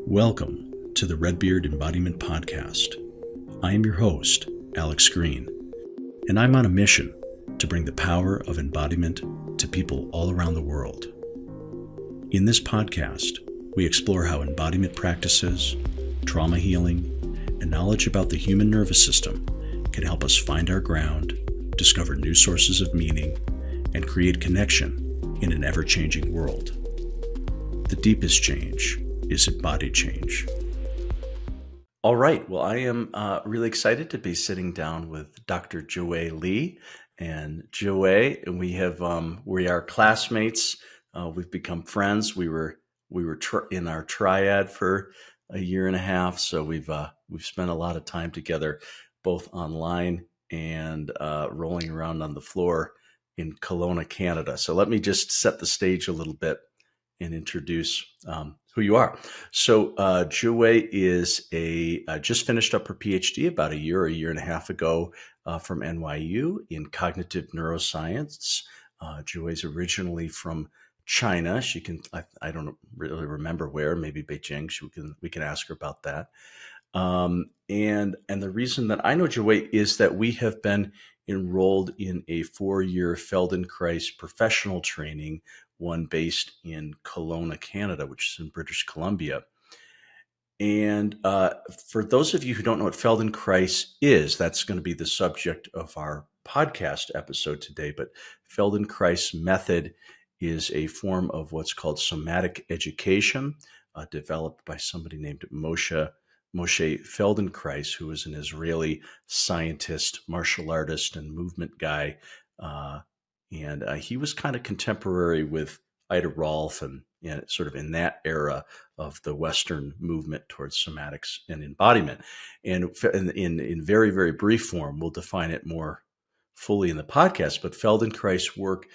Welcome to the Red Beard Embodiment Podcast. I am your host, Alex Greene, and I'm on a mission to bring the power of embodiment to people all around the world. In this podcast, we explore how embodiment practices, trauma healing, and knowledge about the human nervous system can help us find our ground, discover new sources of meaning, and create connection in an ever-changing world. The deepest change is embodied change. All right. Well, I am really excited to be sitting down with Dr. Zhiwei Li. And Zhiwei, we are classmates. We've become friends. We were in our triad for a year and a half, so we've spent a lot of time together, both online and rolling around on the floor in Kelowna, Canada. So let me just set the stage a little bit and introduce who you are. So Zhiwei is just finished up her PhD about a year and a half ago from NYU in cognitive neuroscience. Zhiwei is originally from China. I don't really remember where, maybe Beijing. We can ask her about that. And the reason that I know Zhiwei is that we have been enrolled in a 4-year Feldenkrais professional training, one based in Kelowna, Canada, which is in British Columbia. And for those of you who don't know what Feldenkrais is, that's going to be the subject of our podcast episode today. But Feldenkrais Method is a form of what's called somatic education, developed by somebody named Moshe Feldenkrais, who is an Israeli scientist, martial artist, and movement guy. And he was kind of contemporary with Ida Rolf and sort of in that era of the Western movement towards somatics and embodiment. And in very, very brief form, we'll define it more fully in the podcast, but Feldenkrais work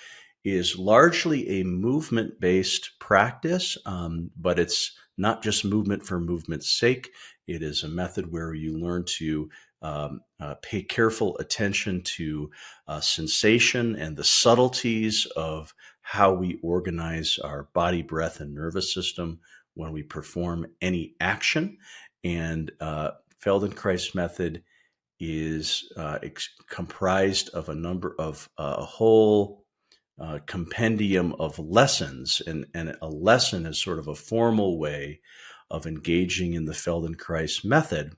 is largely a movement-based practice, but it's not just movement for movement's sake. It is a method where you learn to pay careful attention to sensation and the subtleties of how we organize our body, breath, and nervous system when we perform any action. And Feldenkrais method is comprised of a whole compendium of lessons, and a lesson is sort of a formal way of engaging in the Feldenkrais method,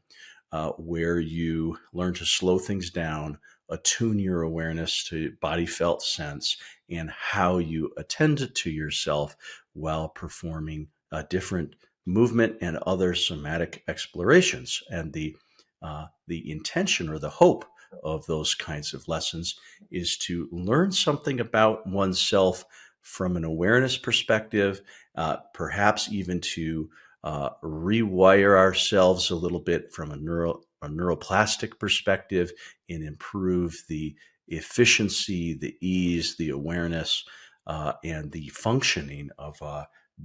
where you learn to slow things down, attune your awareness to body felt sense, and how you attend to yourself while performing different movement and other somatic explorations. And the intention or the hope of those kinds of lessons is to learn something about oneself from an awareness perspective, perhaps even to rewire ourselves a little bit from a neuroplastic perspective and improve the efficiency, the ease, the awareness, and the functioning of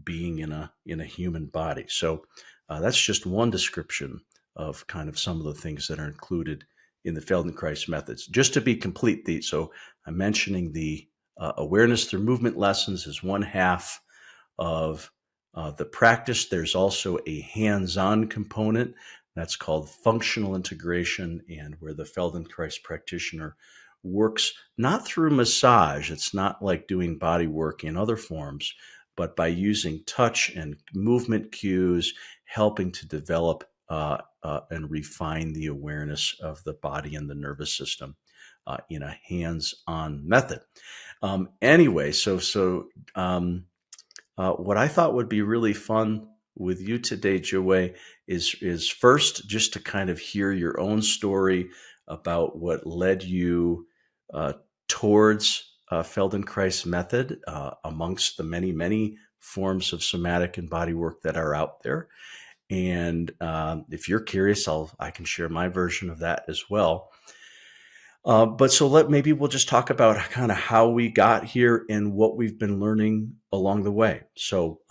being in a human body. So that's just one description of kind of some of the things that are included in the Feldenkrais methods. Just to be complete, so I'm mentioning the awareness through movement lessons is one half of the practice. There's also a hands-on component that's called functional integration, and where the Feldenkrais practitioner works not through massage. It's not like doing body work in other forms, but by using touch and movement cues, helping to develop and refine the awareness of the body and the nervous system in a hands-on method. Anyway, what I thought would be really fun with you today, Zhiwei, is first just to kind of hear your own story about what led you towards Feldenkrais method amongst the many, many forms of somatic and body work that are out there. And if you're curious, I can share my version of that as well. Maybe we'll just talk about kind of how we got here and what we've been learning along the way. So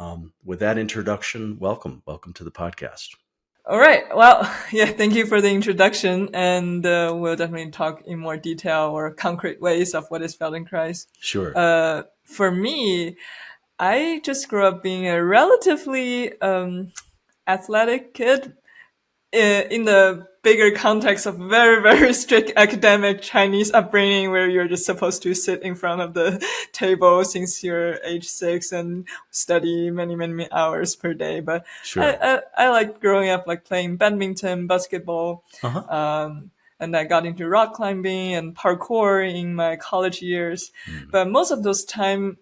with that introduction, welcome to the podcast. All right. Well, yeah, thank you for the introduction. And we'll definitely talk in more detail or concrete ways of what is Feldenkrais. Sure. For me, I just grew up being a relatively athletic kid in the bigger context of very, very strict academic Chinese upbringing where you're just supposed to sit in front of the table since you're age 6 and study many, many hours per day. But Sure. I like growing up like playing badminton, basketball, and I got into rock climbing and parkour in my college years. But most of those time,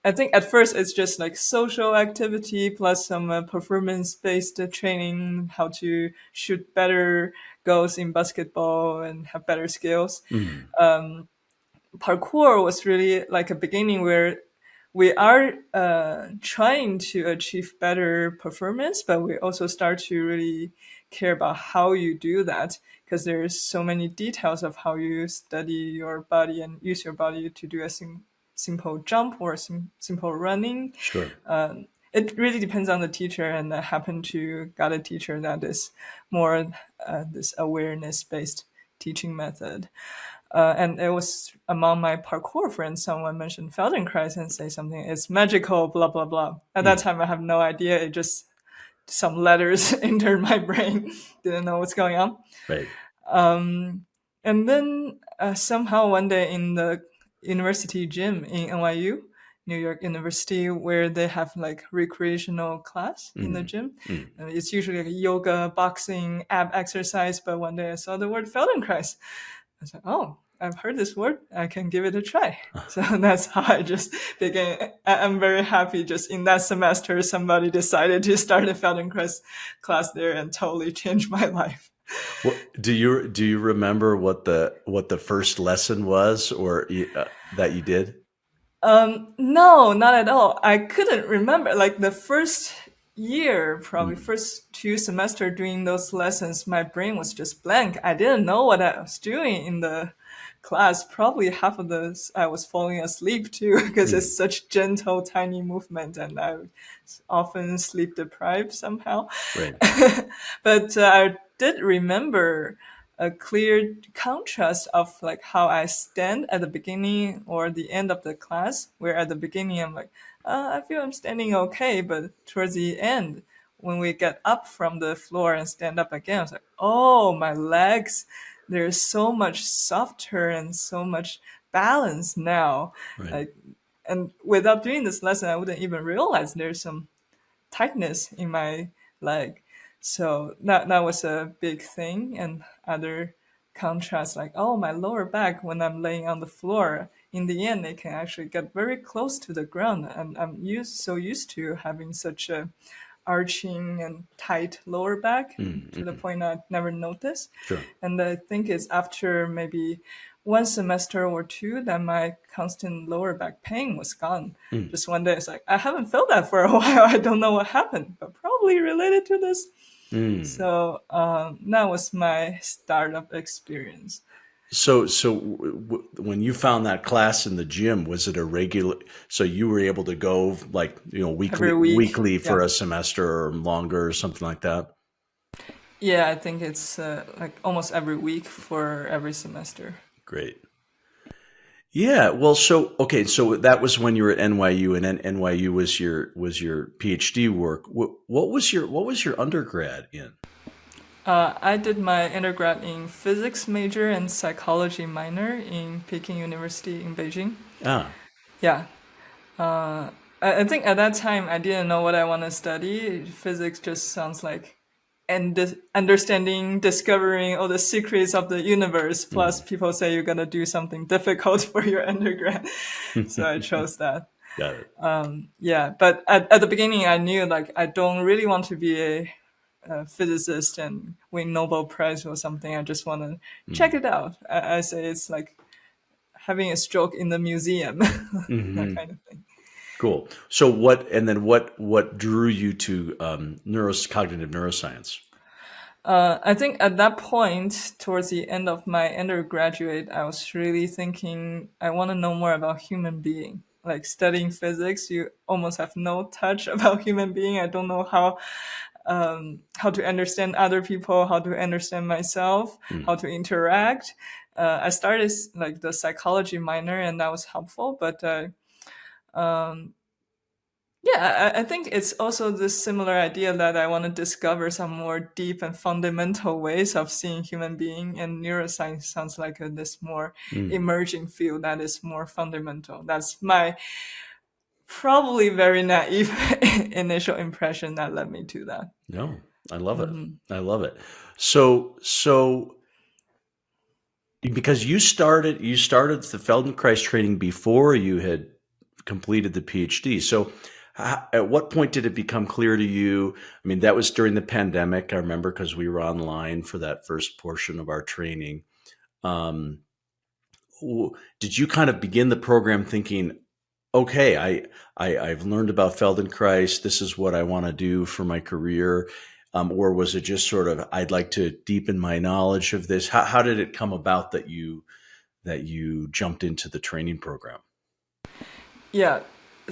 I think at first it's just like social activity plus some performance-based training, how to shoot better goals in basketball and have better skills. Parkour was really like a beginning where we are trying to achieve better performance, but we also start to really care about how you do that because there's so many details of how you study your body and use your body to do a simple jump or simple running. Sure. It really depends on the teacher, and I happen to got a teacher that is more this awareness-based teaching method. And it was among my parkour friends, someone mentioned Feldenkrais and say something, it's magical, blah, blah, blah. At that time, I have no idea. It just some letters entered my brain. Didn't know what's going on. Right. And then somehow one day in the university gym in NYU, New York University, where they have like recreational class in the gym. And it's usually like yoga, boxing, ab exercise. But one day I saw the word Feldenkrais. I was like, oh, I've heard this word. I can give it a try. So that's how I just began. I'm very happy just in that semester, somebody decided to start a Feldenkrais class there and totally changed my life. Well, do you remember what the first lesson was or that you did? No, not at all. I couldn't remember. Like the first year, probably first 2 semesters doing those lessons, my brain was just blank. I didn't know what I was doing in the class. Probably half of this I was falling asleep too because it's such gentle, tiny movement, and I often sleep deprived somehow. Right. But I did remember a clear contrast of like how I stand at the beginning or the end of the class, where at the beginning I'm like, I feel I'm standing okay, but towards the end, when we get up from the floor and stand up again, I was like, oh, my legs, they're so much softer and so much balance now. Right. Like, and without doing this lesson, I wouldn't even realize there's some tightness in my leg. So that was a big thing. And other contrasts like, oh, my lower back when I'm laying on the floor, in the end, it can actually get very close to the ground. And I'm so used to having such a arching and tight lower back to the point I never noticed. Sure. And I think it's after maybe 1 semester or 2 that my constant lower back pain was gone. Just one day, it's like, I haven't felt that for a while. I don't know what happened, but probably related to this. So that was my startup experience. So when you found that class in the gym, was it a regular? So you were able to go like weekly for a semester or longer or something like that? Yeah, I think it's like almost every week for every semester. Great. Yeah. Well, so that was when you were at NYU, and then NYU was your PhD work. What was your undergrad in? I did my undergrad in physics major and psychology minor in Peking University in Beijing. Yeah. I think at that time I didn't know what I want to study. Physics just sounds like understanding, discovering all the secrets of the universe. Plus, people say you're gonna do something difficult for your undergrad, so I chose that. Got it. Yeah, but at the beginning, I knew like I don't really want to be a physicist and win Nobel Prize or something. I just want to check it out. I say it's like having a stroke in the museum, that kind of thing. Cool. So what drew you to cognitive neuroscience? I think at that point, towards the end of my undergraduate, I was really thinking I want to know more about human being. Like studying physics, you almost have no touch about human being. I don't know how to understand other people, how to understand myself, how to interact. I started like the psychology minor, and that was helpful. But Yeah, I think it's also this similar idea that I want to discover some more deep and fundamental ways of seeing human being, and neuroscience sounds like this more emerging field that is more fundamental. That's my probably very naive initial impression that led me to that. No, I love it. Mhm. I love it. So because you started the Feldenkrais training before you had completed the PhD. So at what point did it become clear to you? I mean, that was during the pandemic. I remember because we were online for that first portion of our training. Um, did you kind of begin the program thinking, okay, I've learned about Feldenkrais. This is what I want to do for my career. Or was it just sort of, I'd like to deepen my knowledge of this? How did it come about that you jumped into the training program? Yeah,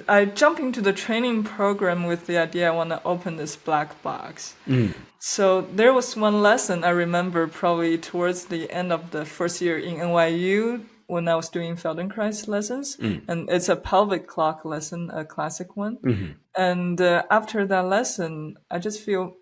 I jumped into the training program with the idea I want to open this black box. So there was one lesson I remember probably towards the end of the first year in NYU when I was doing Feldenkrais lessons. And it's a pelvic clock lesson, a classic one. And after that lesson, I just feel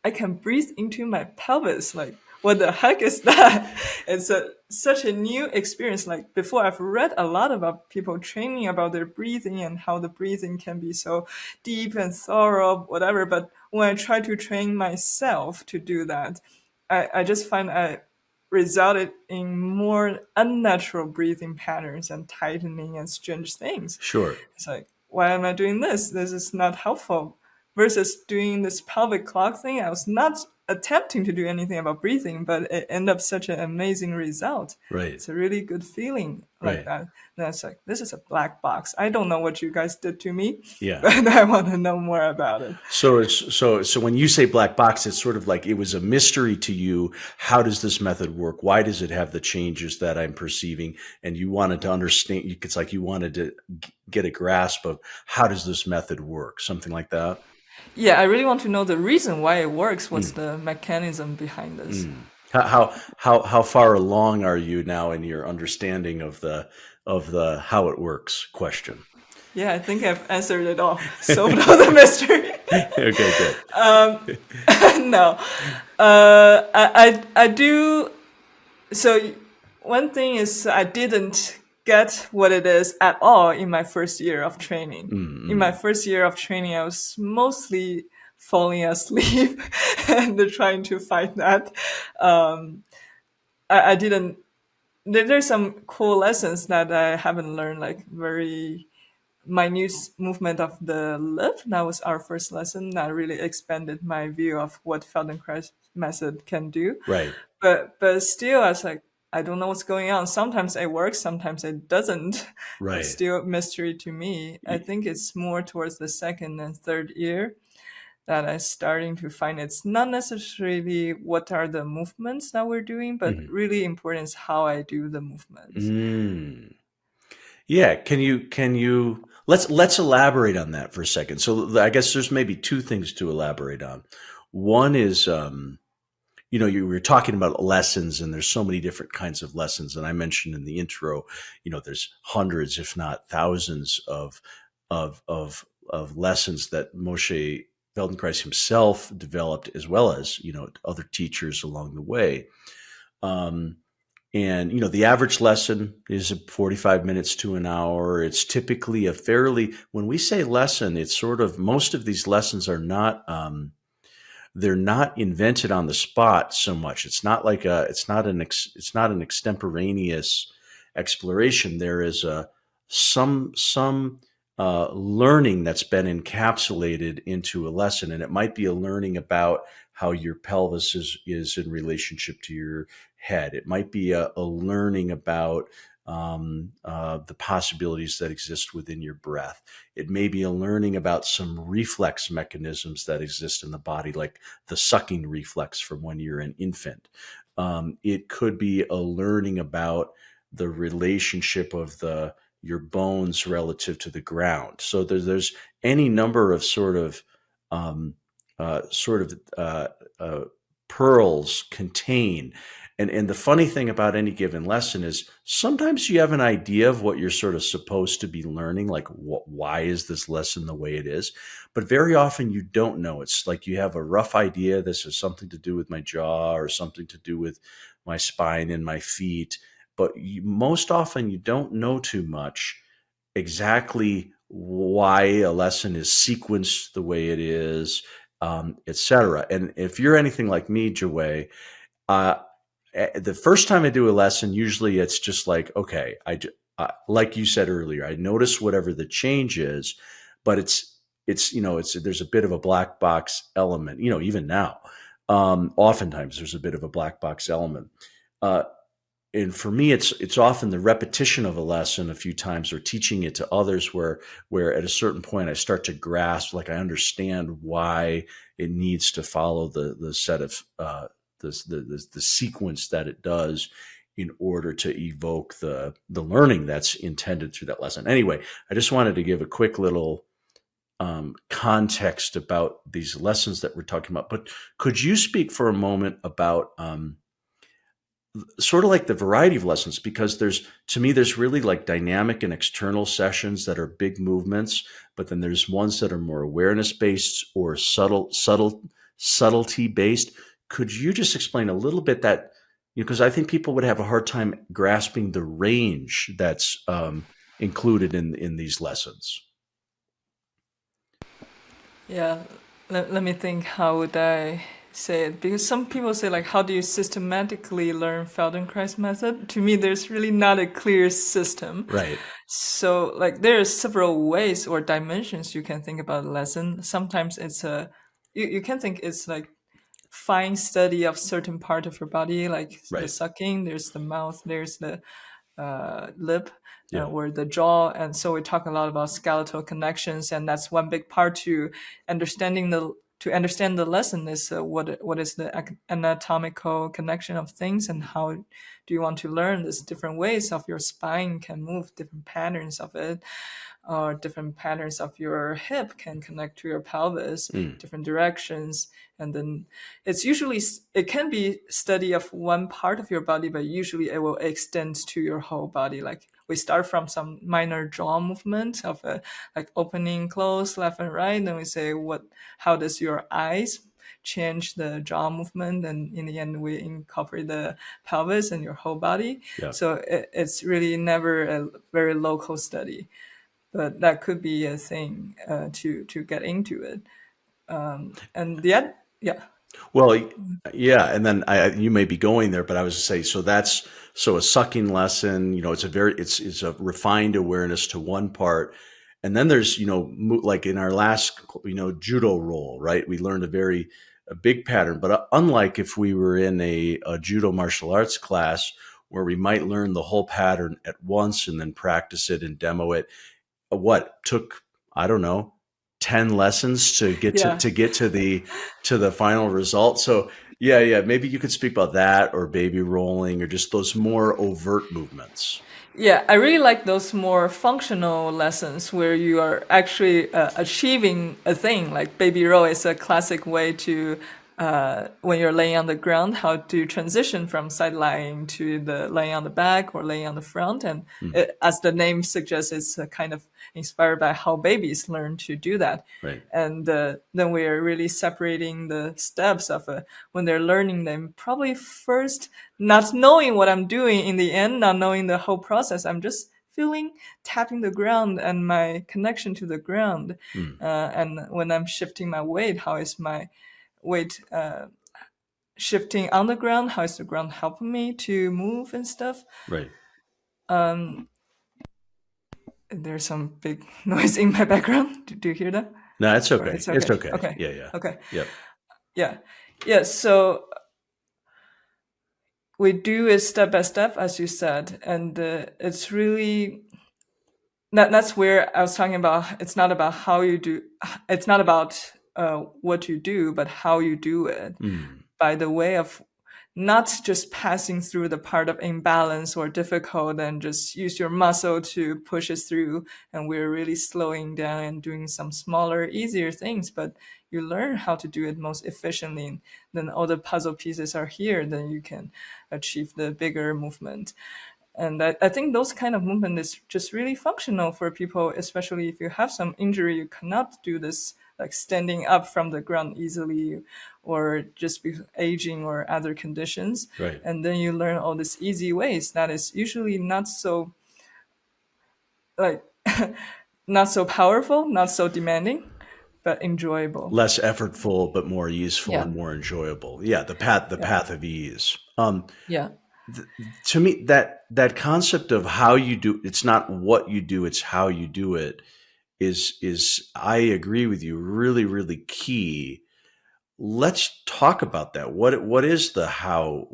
I can breathe into my pelvis. Like, what the heck is that? It's such a new experience. Like, before, I've read a lot about people training about their breathing and how the breathing can be so deep and thorough, whatever. But when I try to train myself to do that, I just find I resulted in more unnatural breathing patterns and tightening and strange things. Sure. It's like, why am I doing this? This is not helpful. Versus doing this pelvic clock thing, I was not attempting to do anything about breathing, but it ended up such an amazing result. Right. It's a really good feeling like Right. that. And I was like, this is a black box. I don't know what you guys did to me, Yeah. but I want to know more about it. So when you say black box, it's sort of like it was a mystery to you. How does this method work? Why does it have the changes that I'm perceiving? And you wanted to understand. It's like you wanted to get a grasp of how does this method work? Something like that. Yeah, I really want to know the reason why it works. What's the mechanism behind this? How far along are you now in your understanding of the how it works question? Yeah, I think I've answered it all. Solved all the mystery. Okay, good. No, I do. So one thing is I didn't get what it is at all in my first year of training. In my first year of training, I was mostly falling asleep and trying to fight that. I didn't. There's some cool lessons that I haven't learned, like very minute movement of the lip. That was our first lesson. That really expanded my view of what Feldenkrais method can do. Right. But still, I was like, I don't know what's going on. Sometimes it works, sometimes it doesn't. Right. It's still a mystery to me. I think it's more towards the second and third year that I'm starting to find it's not necessarily what are the movements that we're doing, but really important is how I do the movements. Yeah. Can you let's elaborate on that for a second. So I guess there's maybe two things to elaborate on. One is, you were talking about lessons, and there's so many different kinds of lessons. And I mentioned in the intro, there's hundreds, if not thousands, of lessons that Moshe Feldenkrais himself developed, as well as other teachers along the way. And the average lesson is 45 minutes to an hour. It's typically when we say lesson, it's sort of, most of these lessons are not. They're not invented on the spot so much. It's not like it's not an extemporaneous exploration. There is some learning that's been encapsulated into a lesson, and it might be a learning about how your pelvis is in relationship to your head. It might be a learning about the possibilities that exist within your breath. It may be a learning about some reflex mechanisms that exist in the body, like the sucking reflex from when you're an infant. It could be a learning about the relationship of your bones relative to the ground. So there's any number of pearls contained. And the funny thing about any given lesson is sometimes you have an idea of what you're sort of supposed to be learning, like why is this lesson the way it is? But very often you don't know. It's like you have a rough idea. This has something to do with my jaw or something to do with my spine and my feet. But most often you don't know too much exactly why a lesson is sequenced the way it is, etc. And if you're anything like me, Zhiwei, the first time I do a lesson, usually it's just like, okay, like you said earlier, I notice whatever the change is, but it's there's a bit of a black box element, even now. Oftentimes there's a bit of a black box element. And for me, it's often the repetition of a lesson a few times or teaching it to others where at a certain point I start to grasp, like I understand why it needs to follow the set of the sequence that it does in order to evoke the learning that's intended through that lesson. Anyway, I just wanted to give a quick little context about these lessons that we're talking about. But could you speak for a moment about sort of like the variety of lessons, because to me, there's really like dynamic and external sessions that are big movements, but then there's ones that are more awareness based or subtlety based. Could you just explain a little bit that, because I think people would have a hard time grasping the range that's included in these lessons. Yeah, let me think, how would I say it? Because some people say, like, how do you systematically learn Feldenkrais method? To me, there's really not a clear system. Right. So, like, there are several ways or dimensions you can think about a lesson. Sometimes it's you can think it's like fine study of certain part of your body, like the Right. sucking, there's the mouth, there's the lip, Yeah. or the jaw. And so we talk a lot about skeletal connections, and that's one big part to understand the lesson is what is the anatomical connection of things, and how do you want to learn these different ways of your spine can move, different patterns of it, or different patterns of your hip can connect to your pelvis, different directions. And then it can be study of one part of your body, but usually it will extend to your whole body. Like we start from some minor jaw movement of like opening, close, left and right. Then we say, how does your eyes change the jaw movement? And in the end, we incorporate the pelvis and your whole body. Yeah. So it's really never a very local study, but that could be a thing to get into it. And yeah. Well, yeah, and then you may be going there, but I was to say, so a sucking lesson, it's a refined awareness to one part, and then there's like in our last judo roll, right? We learned a big pattern, but unlike if we were in a judo martial arts class where we might learn the whole pattern at once and then practice it and demo it, what took, I don't know, 10 lessons to get to the final result. So yeah, maybe you could speak about that, or baby rolling, or just those more overt movements. Yeah, I really like those more functional lessons where you are actually achieving a thing. Like baby roll is a classic way to, when you're laying on the ground, how to transition from side lying to the laying on the back or laying on the front. And as the name suggests, it's kind of inspired by how babies learn to do that. Right. And then we are really separating the steps of when they're learning them. Probably first, not knowing what I'm doing in the end, not knowing the whole process. I'm just feeling, tapping the ground and my connection to the ground. And when I'm shifting my weight, how is my weight shifting on the ground? How is the ground helping me to move and stuff? Right. There's some big noise in my background. Do you hear that? No, it's okay. It's okay. It's okay. Okay. Yeah. Okay. Yep. Yeah. So we do it step by step, as you said, and it's really that's where I was talking about. It's not about how you do. It's not about what you do, but how you do it. By the way of not just passing through the part of imbalance or difficult and just use your muscle to push it through. And we're really slowing down and doing some smaller, easier things, but you learn how to do it most efficiently. And then all the puzzle pieces are here, then you can achieve the bigger movement. And I think those kind of movement is just really functional for people, especially if you have some injury, you cannot do this like standing up from the ground easily, or just with aging or other conditions. Right. And then you learn all these easy ways that is usually not so like not so powerful, not so demanding, but enjoyable. Less effortful, but more useful Yeah. and more enjoyable. Yeah, the path of ease. Yeah. To me, that concept of how you do, it's not what you do, it's how you do it, is I agree with you, really, really key. Let's talk about that. What is the how?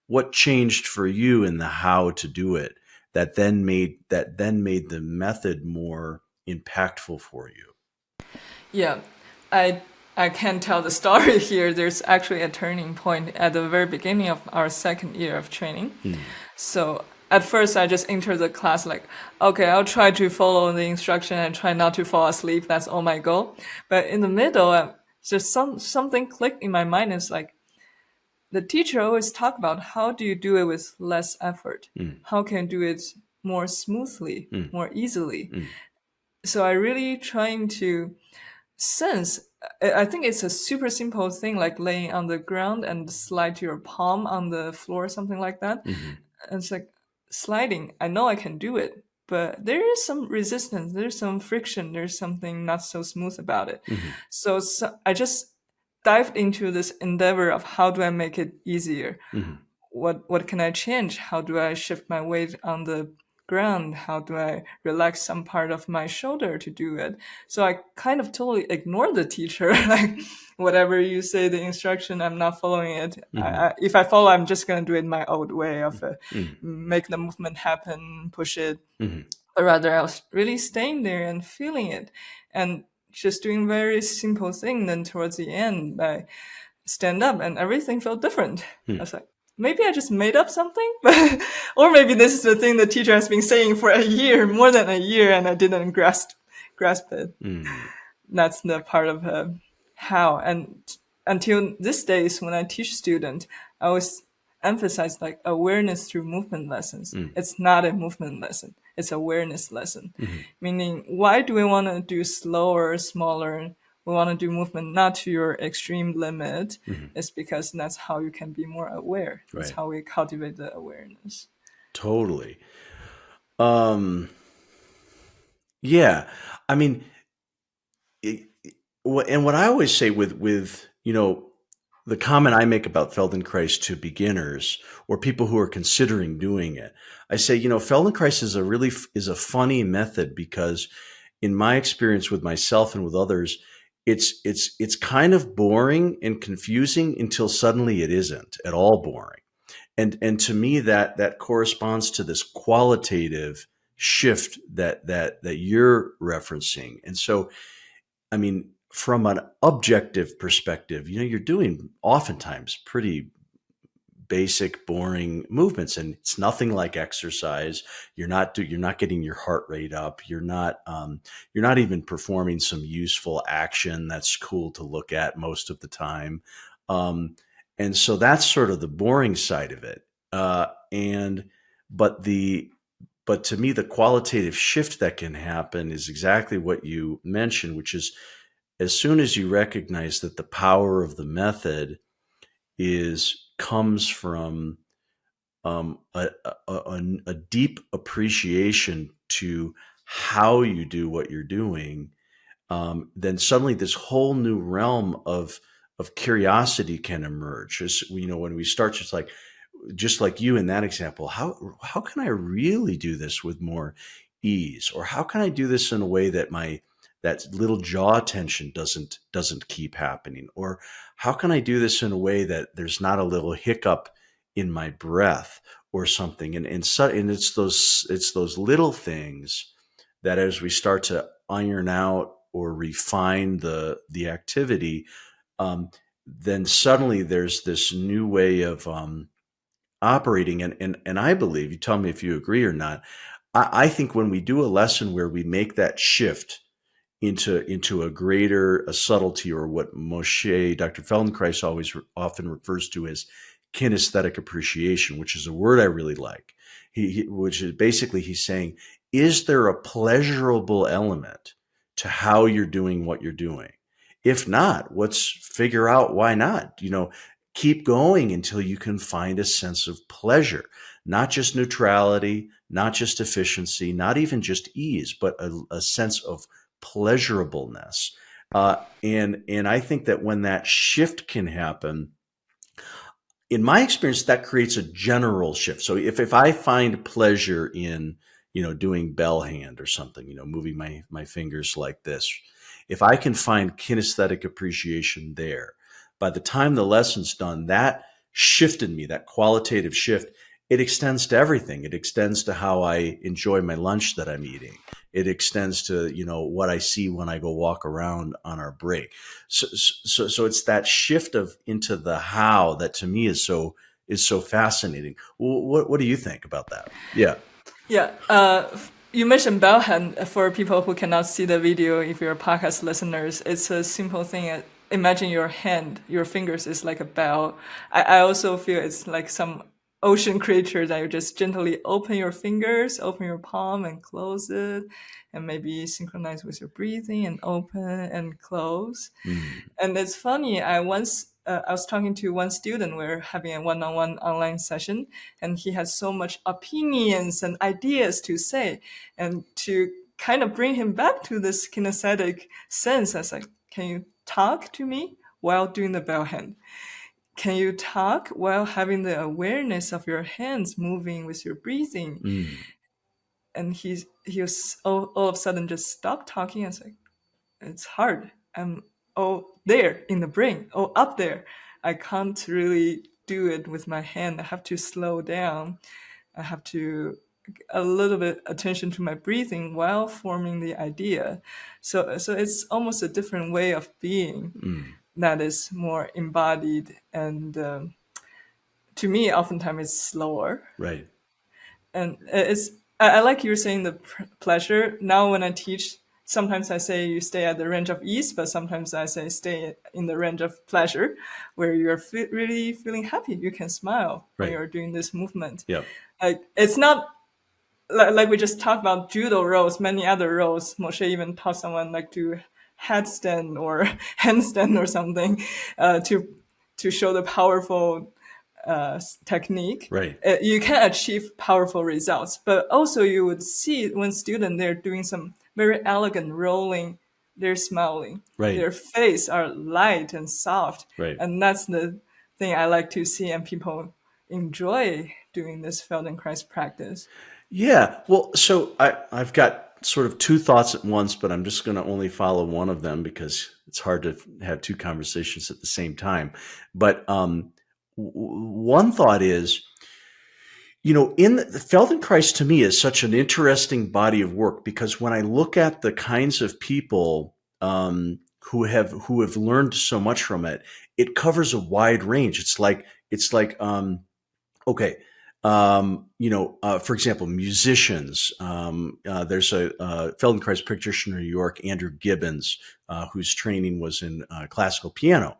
What changed for you in the how to do it that then made the method more impactful for you? Yeah, I can tell the story here. There's actually a turning point at the very beginning of our second year of training. So at first, I just entered the class like, okay, I'll try to follow the instruction and try not to fall asleep. That's all my goal. But in the middle, just something clicked in my mind. It's like the teacher always talk about how do you do it with less effort? How can you do it more smoothly, more easily? So I really trying to sense. I think it's a super simple thing like laying on the ground and slide your palm on the floor, something like that. And it's like sliding. I know I can do it, but there is some resistance. There's some friction. There's something not so smooth about it. So I just dived into this endeavor of how do I make it easier? What can I change? How do I shift my weight on the ground? How do I relax some part of my shoulder to do it? So I kind of totally ignore the teacher. Like whatever you say, the instruction, I'm not following it. If I follow, I'm just going to do it my old way of make the movement happen, push it. But rather I was really staying there and feeling it and just doing very simple thing. Then towards the end, I stand up and everything felt different. I was like, maybe I just made up something, or maybe this is the thing the teacher has been saying for a year, more than a year, and I didn't grasp it. That's the part of how. And until these days, when I teach students, I always emphasize like awareness through movement lessons. It's not a movement lesson. It's awareness lesson. Meaning, why do we want to do slower, smaller? We want to do movement not to your extreme limit. It's because that's how you can be more aware. That's how we cultivate the awareness. Totally. Yeah. I mean, and what I always say with the comment I make about Feldenkrais to beginners or people who are considering doing it, I say, Feldenkrais is a funny method because in my experience with myself and with others, it's kind of boring and confusing until suddenly it isn't at all boring. And to me, that corresponds to this qualitative shift that you're referencing. And so, I mean, from an objective perspective, you're doing oftentimes pretty basic, boring movements, and it's nothing like exercise. You're not getting your heart rate up. You're not even performing some useful action that's cool to look at most of the time. And so that's sort of the boring side of it. But to me, the qualitative shift that can happen is exactly what you mentioned, which is as soon as you recognize that the power of the method comes from a deep appreciation to how you do what you're doing, then suddenly this whole new realm of curiosity can emerge. When we start just like you in that example, how can I really do this with more ease? Or how can I do this in a way that that little jaw tension doesn't keep happening? Or how can I do this in a way that there's not a little hiccup in my breath or something? And it's those little things that as we start to iron out or refine the activity, then suddenly there's this new way of operating. And I believe, you tell me if you agree or not, I think when we do a lesson where we make that shift into a subtlety, or what Dr. Feldenkrais often refers to as kinesthetic appreciation, which is a word I really like. Which is basically, he's saying, is there a pleasurable element to how you're doing what you're doing? If not, let's figure out why not. Keep going until you can find a sense of pleasure, not just neutrality, not just efficiency, not even just ease, but a sense of pleasurableness. And I think that when that shift can happen, in my experience, that creates a general shift. So if I find pleasure in, doing bell hand or something, moving my fingers like this, if I can find kinesthetic appreciation there, by the time the lesson's done, that shifted me, that qualitative shift, it extends to everything. It extends to how I enjoy my lunch that I'm eating. It extends to, what I see when I go walk around on our break. So it's that shift into the how that to me is so fascinating. What do you think about that? Yeah. Yeah. You mentioned bell hand. For people who cannot see the video, if you're podcast listeners, it's a simple thing. Imagine your hand, your fingers is like a bell. I also feel it's like some ocean creature that you just gently open your fingers, open your palm and close it, and maybe synchronize with your breathing and open and close. And it's funny, I was talking to one student. We're having a one-on-one online session, and he has so much opinions and ideas to say. And to kind of bring him back to this kinesthetic sense, I was like, can you talk to me while doing the bell hand? Can you talk while having the awareness of your hands moving with your breathing? And he was all of a sudden just stopped talking. I was like, it's hard. I'm there in the brain, up there. I can't really do it with my hand. I have to slow down. I have to a little bit attention to my breathing while forming the idea. So it's almost a different way of being that is more embodied, and to me, oftentimes it's slower. Right. And I like you were saying the pleasure. Now when I teach, sometimes I say you stay at the range of ease, but sometimes I say stay in the range of pleasure, where you're really feeling happy. You can smile when you're doing this movement. Yeah. It's not like we just talked about judo rolls, many other rolls. Moshe even taught someone like to headstand or handstand or something to show the powerful technique. Right. You can achieve powerful results, but also you would see when students, they're doing some very elegant rolling, they're smiling. Right. Their face are light and soft. Right. And that's the thing I like to see, and people enjoy doing this Feldenkrais practice. Yeah. Well, so I've got sort of two thoughts at once, but I'm just going to only follow one of them because it's hard to have two conversations at the same time. But one thought is, in the Feldenkrais to me is such an interesting body of work, because when I look at the kinds of people who have learned so much from it, it covers a wide range. It's like okay. For example, musicians. There's a Feldenkrais practitioner in New York, Andrew Gibbons, whose training was in classical piano,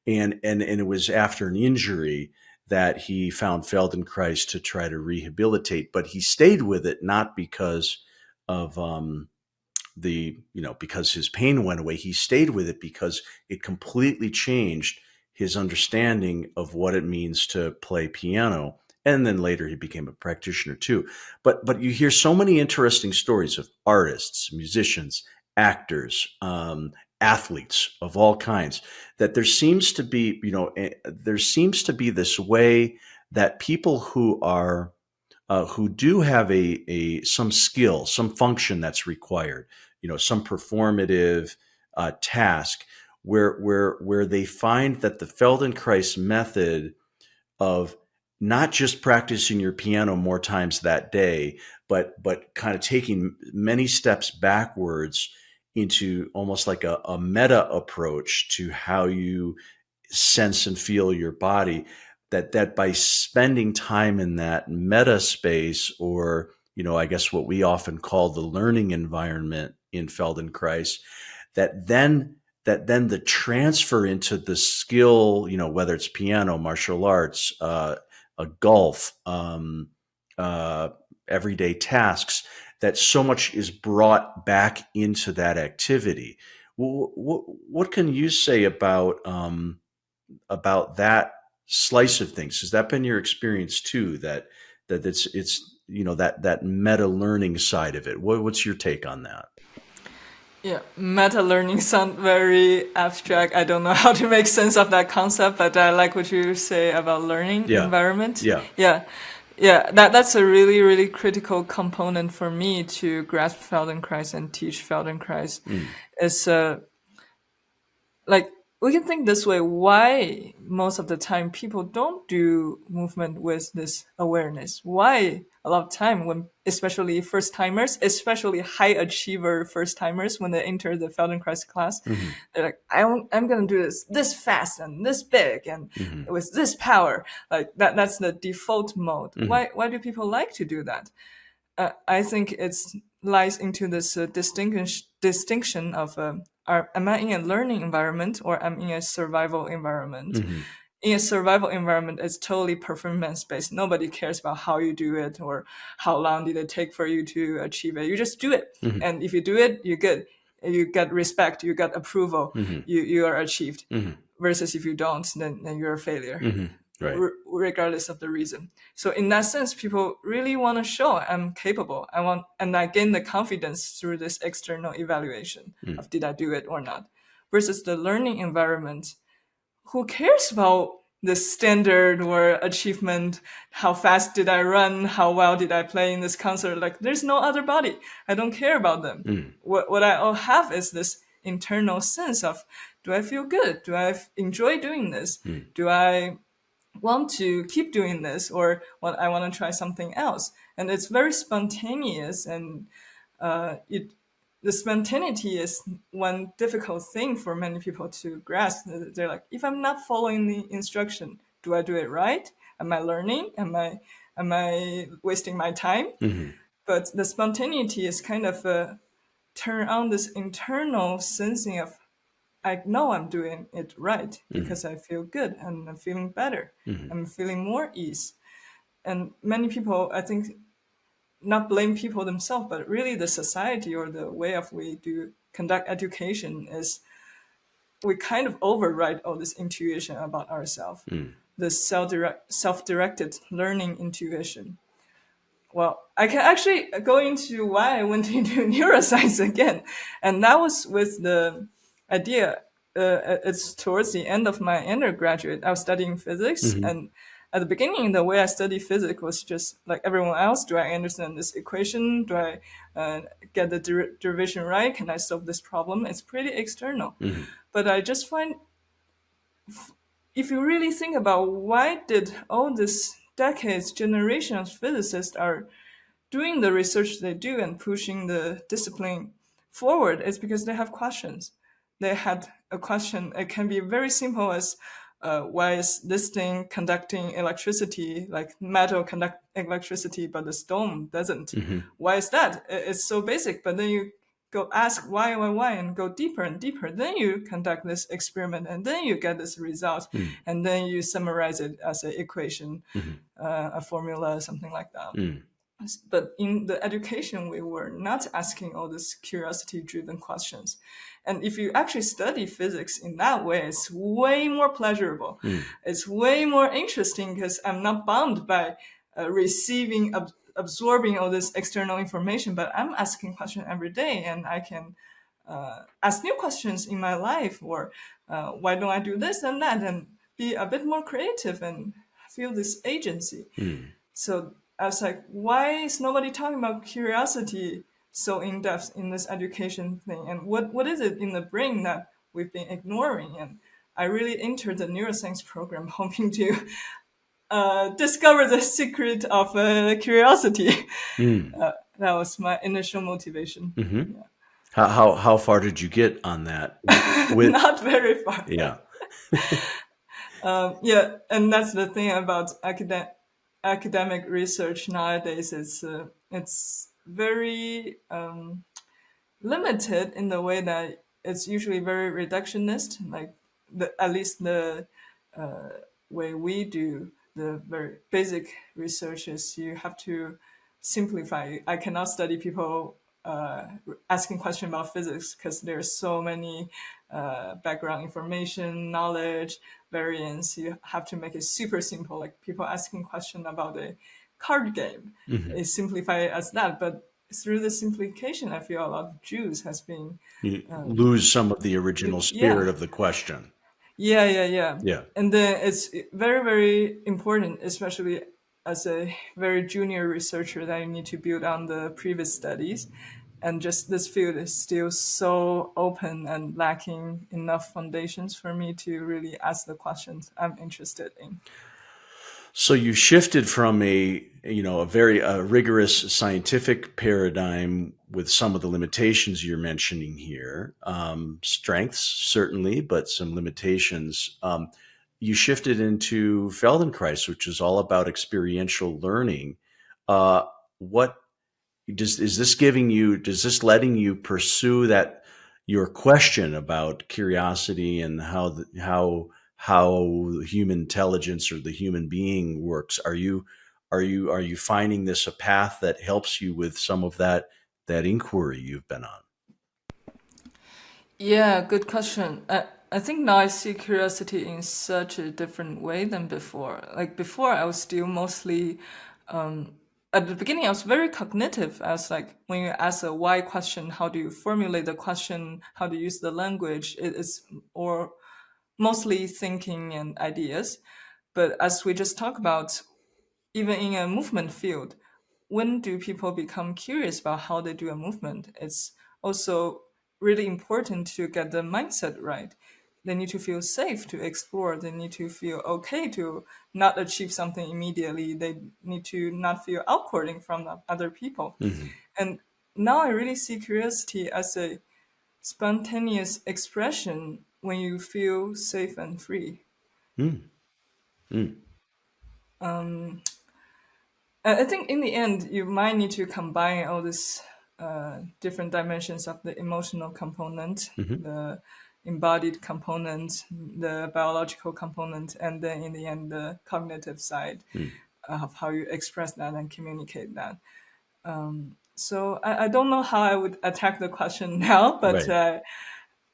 and it was after an injury that he found Feldenkrais to try to rehabilitate. But he stayed with it not because of because his pain went away. He stayed with it because it completely changed his understanding of what it means to play piano. And then later he became a practitioner too. But you hear so many interesting stories of artists, musicians, actors, athletes of all kinds, that there seems to be this way that people who do have some skill, some function that's required, some performative task, where they find that the Feldenkrais method of not just practicing your piano more times that day, but kind of taking many steps backwards into almost like a meta approach to how you sense and feel your body, that by spending time in that meta space, or, I guess what we often call the learning environment in Feldenkrais, that then the transfer into the skill, whether it's piano, martial arts, a golf, everyday tasks, that so much is brought back into that activity. What can you say about that slice of things? Has that been your experience too? That it's that meta learning side of it. What's your take on that? Yeah, meta learning sounds very abstract. I don't know how to make sense of that concept, but I like what you say about learning environment. Yeah, that's a really, really critical component for me to grasp Feldenkrais and teach Feldenkrais. Is like, we can think this way: why most of the time people don't do movement with this awareness? Why a lot of time, when especially first timers, especially high achiever first timers, when they enter the Feldenkrais class, they're like, I'm gonna do this fast and this big and with this power. Like that's the default mode. Why do people like to do that? I think it's lies into this distinction of am I in a learning environment or am I in a survival environment? In a survival environment, it's totally performance based. Nobody cares about how you do it or how long did it take for you to achieve it. You just do it, and if you do it, you're good. You get respect. You get approval. You are achieved. Versus if you don't, then you're a failure. Right. Regardless of the reason. So in that sense, people really want to show I'm capable. And I gain the confidence through this external evaluation of did I do it or not. Versus the learning environment, who cares about the standard or achievement? How fast did I run? How well did I play in this concert? Like, there's no other body. I don't care about them. What I all have is this internal sense of, do I feel good? Do I enjoy doing this? Do I want to keep doing this, or I want to try something else? And it's very spontaneous, and the spontaneity is one difficult thing for many people to grasp. They're like, if I'm not following the instruction, do I do it right? Am I learning? Am I wasting my time? But the spontaneity is kind of turn on this internal sensing of, I know I'm doing it right because I feel good and I'm feeling better. I'm feeling more ease. And many people, I think, not blame people themselves, but really the society or the way of we do conduct education is we kind of override all this intuition about ourselves, the self-directed learning intuition. Well, I can actually go into why I went into neuroscience again. And that was with the idea, it's towards the end of my undergraduate. I was studying physics, and at the beginning, the way I studied physics was just like everyone else. Do I understand this equation? Do I get the derivation right? Can I solve this problem? It's pretty external. But I just find, if you really think about why did all this decades, generations of physicists are doing the research they do and pushing the discipline forward, it's because they have questions. They had a question. It can be very simple as, why is this thing conducting electricity, like metal conduct electricity, but the stone doesn't? Why is that? It's so basic, but then you go ask why, and go deeper and deeper. Then you conduct this experiment, and then you get this result, and then you summarize it as an equation, a formula, something like that. But in the education, we were not asking all these curiosity-driven questions. And if you actually study physics in that way, it's way more pleasurable. It's way more interesting because I'm not bound by receiving, absorbing all this external information, but I'm asking questions every day, and I can ask new questions in my life, or why don't I do this and that, and be a bit more creative and feel this agency. So I was like, why is nobody talking about curiosity so in depth in this education thing? And what is it in the brain that we've been ignoring? And I really entered the neuroscience program hoping to discover the secret of curiosity. That was my initial motivation. Yeah. How far did you get on that? Not very far. Yeah. Yeah, and that's the thing about academic research nowadays. It's very limited in the way that it's usually very reductionist, like at least the way we do the very basic research is you have to simplify. I cannot study people asking questions about physics because there's so many background information, knowledge, variance. You have to make it super simple. Like people asking question about a card game, is simplify it as that. But through the simplification, I feel a lot of Jews has been You lose some of the original spirit yeah. of the question. Yeah. Yeah. And then it's very, very important, especially as a very junior researcher, that you need to build on the previous studies. And just this field is still so open and lacking enough foundations for me to really ask the questions I'm interested in. So you shifted from a very rigorous scientific paradigm with some of the limitations you're mentioning here, strengths certainly, but some limitations. You shifted into Feldenkrais, which is all about experiential learning. What is this giving you? Does this letting you pursue that your question about curiosity and how human intelligence or the human being works? Are you finding this a path that helps you with some of that inquiry you've been on? Yeah, good question. I think now I see curiosity in such a different way than before. Like before, I was still mostly, at the beginning, I was very cognitive. I was like, when you ask a why question, how do you formulate the question? How do you use the language? Or mostly thinking and ideas. But as we just talked about, even in a movement field, when do people become curious about how they do a movement? It's also really important to get the mindset right. They need to feel safe to explore. They need to feel okay to not achieve something immediately. They need to not feel awkward from other people. Mm-hmm. And now I really see curiosity as a spontaneous expression when you feel safe and free. Mm-hmm. I think in the end, you might need to combine all these different dimensions of the emotional component, Mm-hmm. the embodied component, the biological component, and then in the end, the cognitive side of how you express that and communicate that. So I don't know how I would attack the question now, but Right.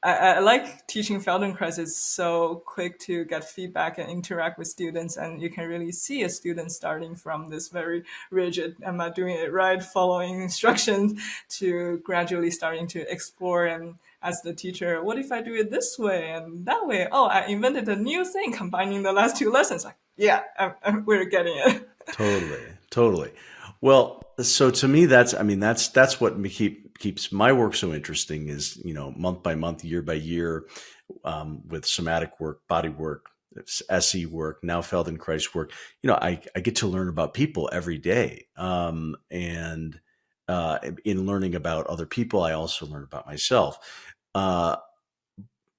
I like teaching Feldenkrais. It's so quick to get feedback and interact with students, and you can really see a student starting from this very rigid, am I doing it right, following instructions, to gradually starting to explore and ask the teacher, what if I do it this way and that way? Oh, I invented a new thing combining the last two lessons. Like, yeah, we're getting it. Totally. Well, so to me, that's what keeps my work so interesting is, month by month, year by year, with somatic work, body work, SE work, now Feldenkrais work. I get to learn about people every day. And in learning about other people, I also learn about myself. What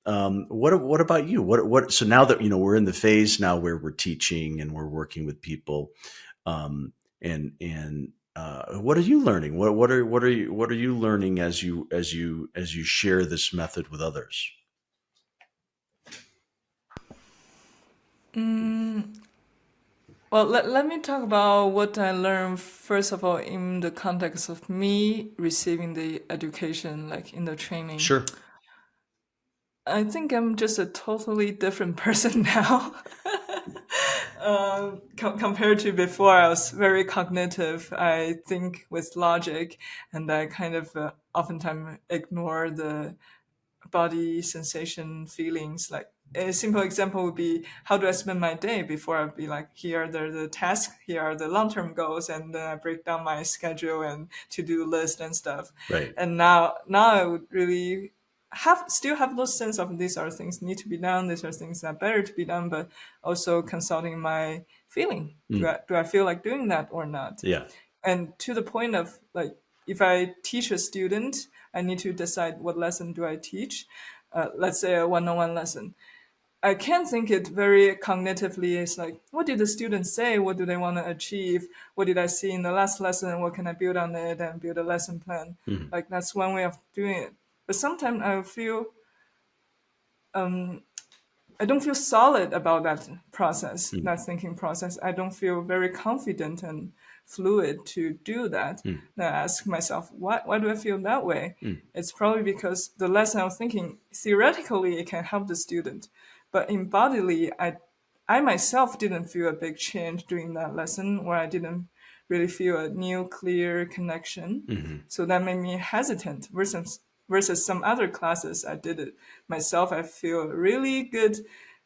about you? So now that, we're in the phase now where we're teaching and we're working with people, and what are you learning? What are you learning as you share this method with others? Well, let me talk about what I learned, first of all, in the context of me receiving the education, like in the training. Sure. I think I'm just a totally different person now. Compared to before, I was very cognitive. I think with logic, and I kind of oftentimes ignore the body sensation feelings. Like a simple example would be, how do I spend my day? Before I'd be like, here are the tasks, here are the long-term goals, and then I break down my schedule and to-do list and stuff. Right. And now I would really still have those sense of these are things need to be done, these are things that are better to be done, but also consulting my feeling. Do I feel like doing that or not? Yeah. And to the point of like, if I teach a student, I need to decide what lesson do I teach. Let's say a one-on-one lesson. I can think it very cognitively. It's like, what did the students say? What do they want to achieve? What did I see in the last lesson? What can I build on it and build a lesson plan? Like that's one way of doing it. But sometimes I feel I don't feel solid about that process, that thinking process. I don't feel very confident and fluid to do that. Then I ask myself, why do I feel that way? It's probably because the lesson I'm thinking, theoretically, it can help the student. But embodiedly, I myself didn't feel a big change during that lesson, where I didn't really feel a new, clear connection. So that made me hesitant versus some other classes I did it myself. I feel a really good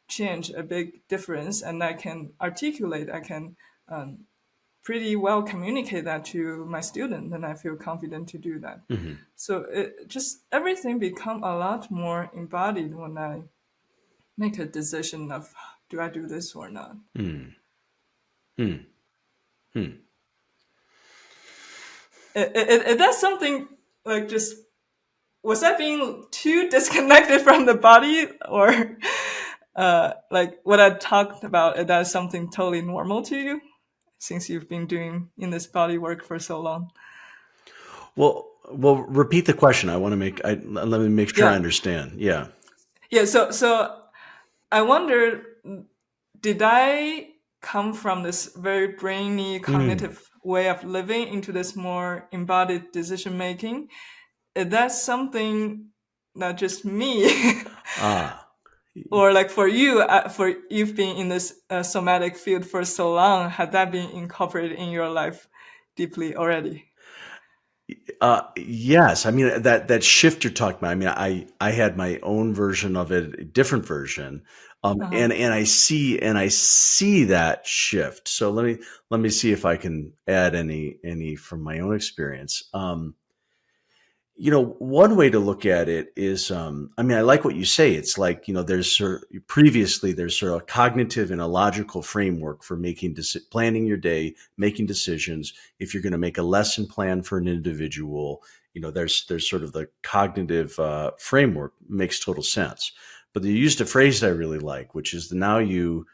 change, a big difference, and I can articulate, I can pretty well communicate that to my student, and I feel confident to do that. So it just, everything become a lot more embodied when I make a decision of, do I do this or not? That's something like, just, was I being too disconnected from the body, or like what I talked about, that's something totally normal to you since you've been doing in this body work for so long? Well, repeat the question. Let me make sure I understand. Yeah. So I wonder, did I come from this very brainy cognitive way of living into this more embodied decision making? Is that something not just me? Or like for you, for you've been in this somatic field for so long, had that been incorporated in your life deeply already? Yes. I mean, that shift you're talking about, I mean, I had my own version of it, a different version. And I see that shift. So let me see if I can add any from my own experience. One way to look at it is, I mean, I like what you say. It's like, previously there's sort of a cognitive and a logical framework for planning your day, making decisions. If you're going to make a lesson plan for an individual, there's sort of the cognitive framework, makes total sense. But you used a phrase that I really like, which is now you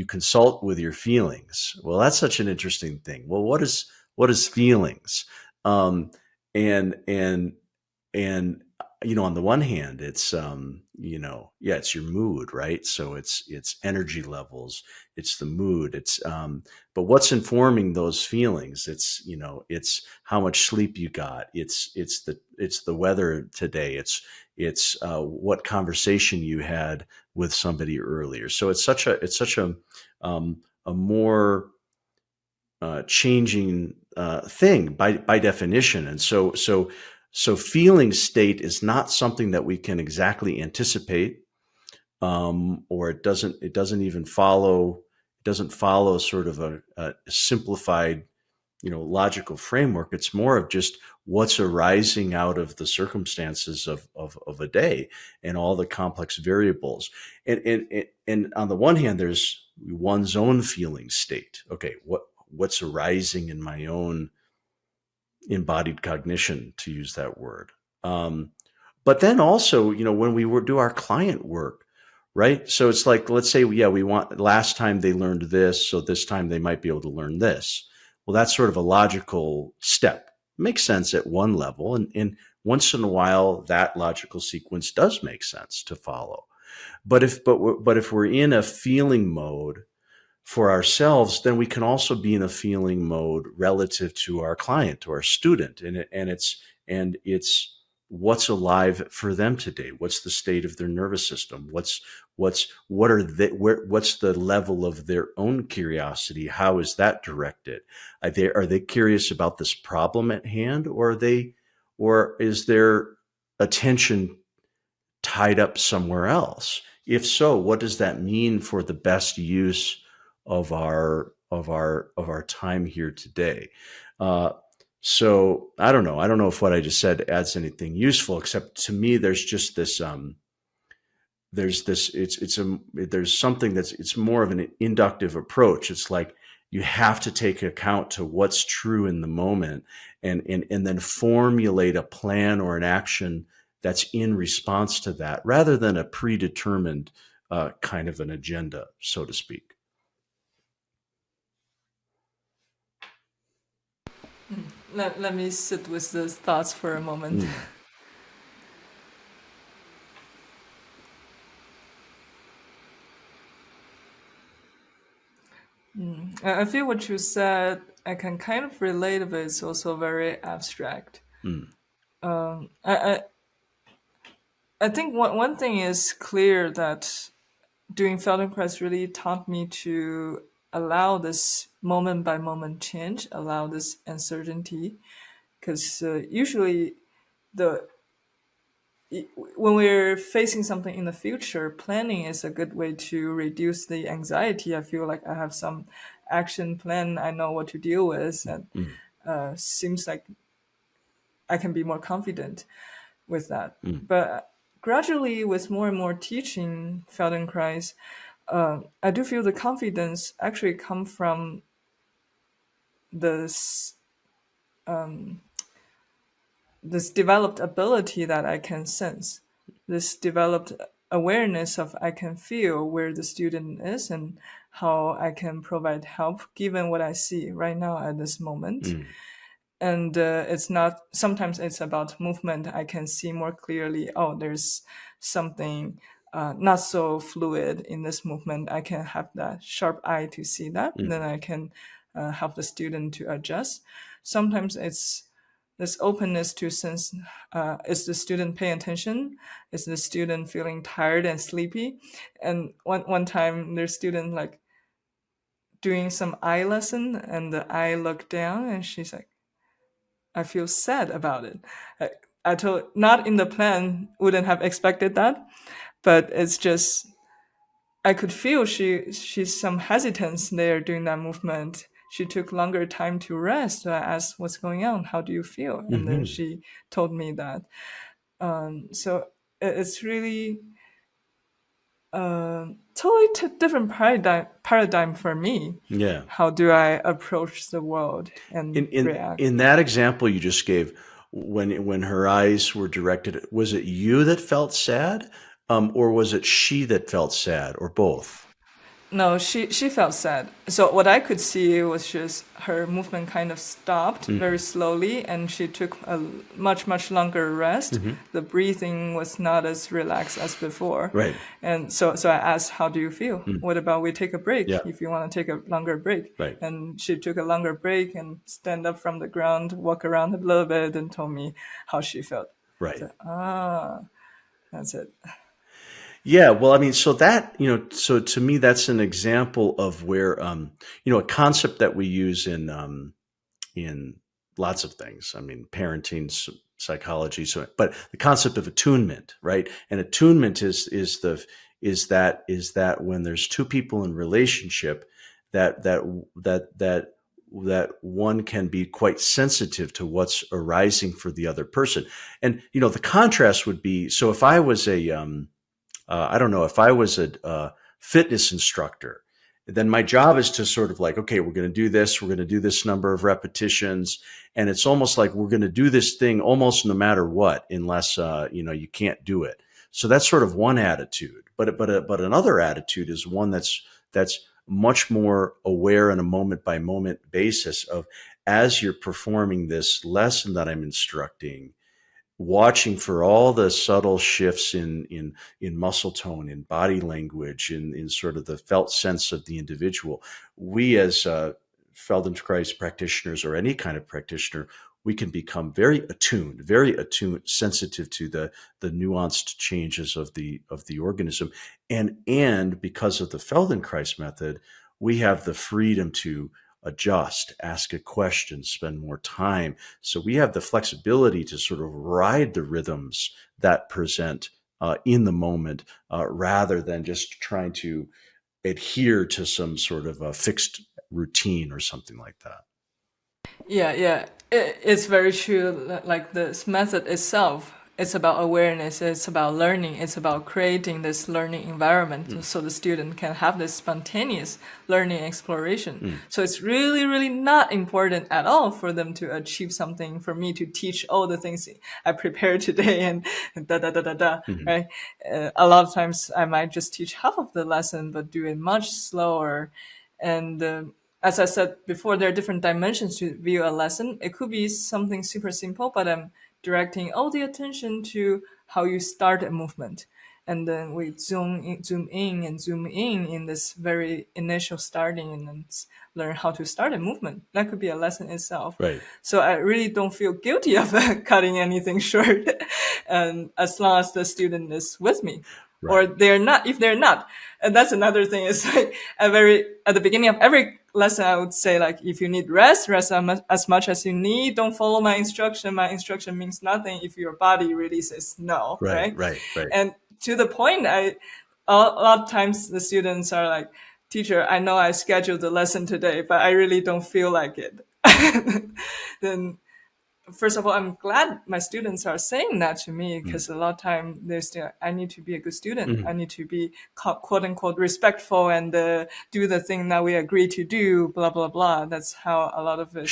consult with your feelings. Well, that's such an interesting thing. Well, what is feelings? And on the one hand, it's it's your mood, right? So it's energy levels, it's the mood, but what's informing those feelings? It's how much sleep you got, it's the weather today, it's what conversation you had with somebody earlier. So it's such a more changing thing by definition. And so feeling state is not something that we can exactly anticipate, or it doesn't even follow sort of a simplified, logical framework. It's more of just what's arising out of the circumstances of a day and all the complex variables. And on the one hand, there's one's own feeling state. Okay, what's arising in my own embodied cognition, to use that word. But then also, when we do our client work, right? So it's like, let's say, we want, last time they learned this, so this time they might be able to learn this. Well, that's sort of a logical step. Makes sense at one level. And once in a while, that logical sequence does make sense to follow. But if we're in a feeling mode for ourselves, then we can also be in a feeling mode relative to our client, to our student, and it's what's alive for them today. What's the state of their nervous system? What's the level of their own curiosity? How is that directed? Are they curious about this problem at hand, or is their attention tied up somewhere else? If so, what does that mean for the best use of our time here today? So I don't know if what I just said adds anything useful, except to me, there's just this, there's something it's more of an inductive approach. It's like, you have to take account to what's true in the moment and then formulate a plan or an action that's in response to that, rather than a predetermined kind of an agenda, so to speak. Let me sit with those thoughts for a moment. I feel what you said, I can kind of relate, but it's also very abstract. I think one thing is clear, that doing Feldenkrais really taught me to allow this moment by moment change, allow this uncertainty, because usually when we're facing something in the future, planning is a good way to reduce the anxiety. I feel like I have some action plan, I know what to deal with, and seems like I can be more confident with that. But gradually, with more and more teaching Feldenkrais, I do feel the confidence actually come from this this developed ability that I can sense, this developed awareness of I can feel where the student is and how I can provide help given what I see right now at this moment. And it's not, sometimes it's about movement. I can see more clearly, oh, there's something not so fluid in this movement. I can have that sharp eye to see that. Then I can help the student to adjust. Sometimes it's this openness to sense, is the student paying attention? Is the student feeling tired and sleepy? And one time there's student like doing some eye lesson, and the eye looked down and she's like, I feel sad about it. I told, not in the plan, wouldn't have expected that, but it's just, I could feel she's some hesitance there during that movement. She took longer time to rest. So I asked, what's going on? How do you feel? And then she told me that. So it's really totally different paradigm for me. Yeah. How do I approach the world and react? In that example you just gave, when her eyes were directed, was it you that felt sad, or was it she that felt sad, or both? No, she felt sad. So what I could see was just her movement kind of stopped very slowly, and she took a much longer rest. The breathing was not as relaxed as before. Right. And so I asked, how do you feel? What about we take a break, if you want to take a longer break? Right. And she took a longer break and stand up from the ground, walk around a little bit, and told me how she felt. Right. So, that's it. Yeah, well, I mean, so that, so to me, that's an example of where, a concept that we use in lots of things. I mean, parenting, psychology, but the concept of attunement, right? And attunement is that when there's two people in relationship, that one can be quite sensitive to what's arising for the other person. And, the contrast would be, so if I was if I was a fitness instructor, then my job is to sort of like, okay, we're going to do this number of repetitions. And it's almost like we're going to do this thing almost no matter what, unless, you can't do it. So that's sort of one attitude. But another attitude is one that's much more aware on a moment by moment basis of, as you're performing this lesson that I'm instructing, watching for all the subtle shifts in muscle tone, in body language, in sort of the felt sense of the individual. We as Feldenkrais practitioners, or any kind of practitioner, we can become very attuned, sensitive to the nuanced changes of the organism. And because of the Feldenkrais method, we have the freedom to adjust, ask a question, spend more time. So we have the flexibility to sort of ride the rhythms that present in the moment, rather than just trying to adhere to some sort of a fixed routine or something like that. Yeah. It's very true. Like this method itself it's about awareness, it's about learning, it's about creating this learning environment so the student can have this spontaneous learning exploration. So it's really, really not important at all for them to achieve something, for me to teach all the things I prepared today and right? A lot of times I might just teach half of the lesson, but do it much slower. And as I said before, there are different dimensions to view a lesson. It could be something super simple, but I'm directing all the attention to how you start a movement. And then we zoom in this very initial starting, and then learn how to start a movement. That could be a lesson itself. Right. So I really don't feel guilty of cutting anything short, and as long as the student is with me. Right. Or they're not. If they're not, and that's another thing. It's like at the beginning of every lesson, I would say, like, if you need rest as much as you need. Don't follow my instruction. My instruction means nothing if your body really says no. Right. And to the point, a lot of times the students are like, "Teacher, I know I scheduled the lesson today, but I really don't feel like it." Then, first of all, I'm glad my students are saying that to me, because a lot of time they're still, I need to be a good student. I need to be quote unquote respectful and do the thing that we agree to do, blah, blah, blah. That's how a lot of it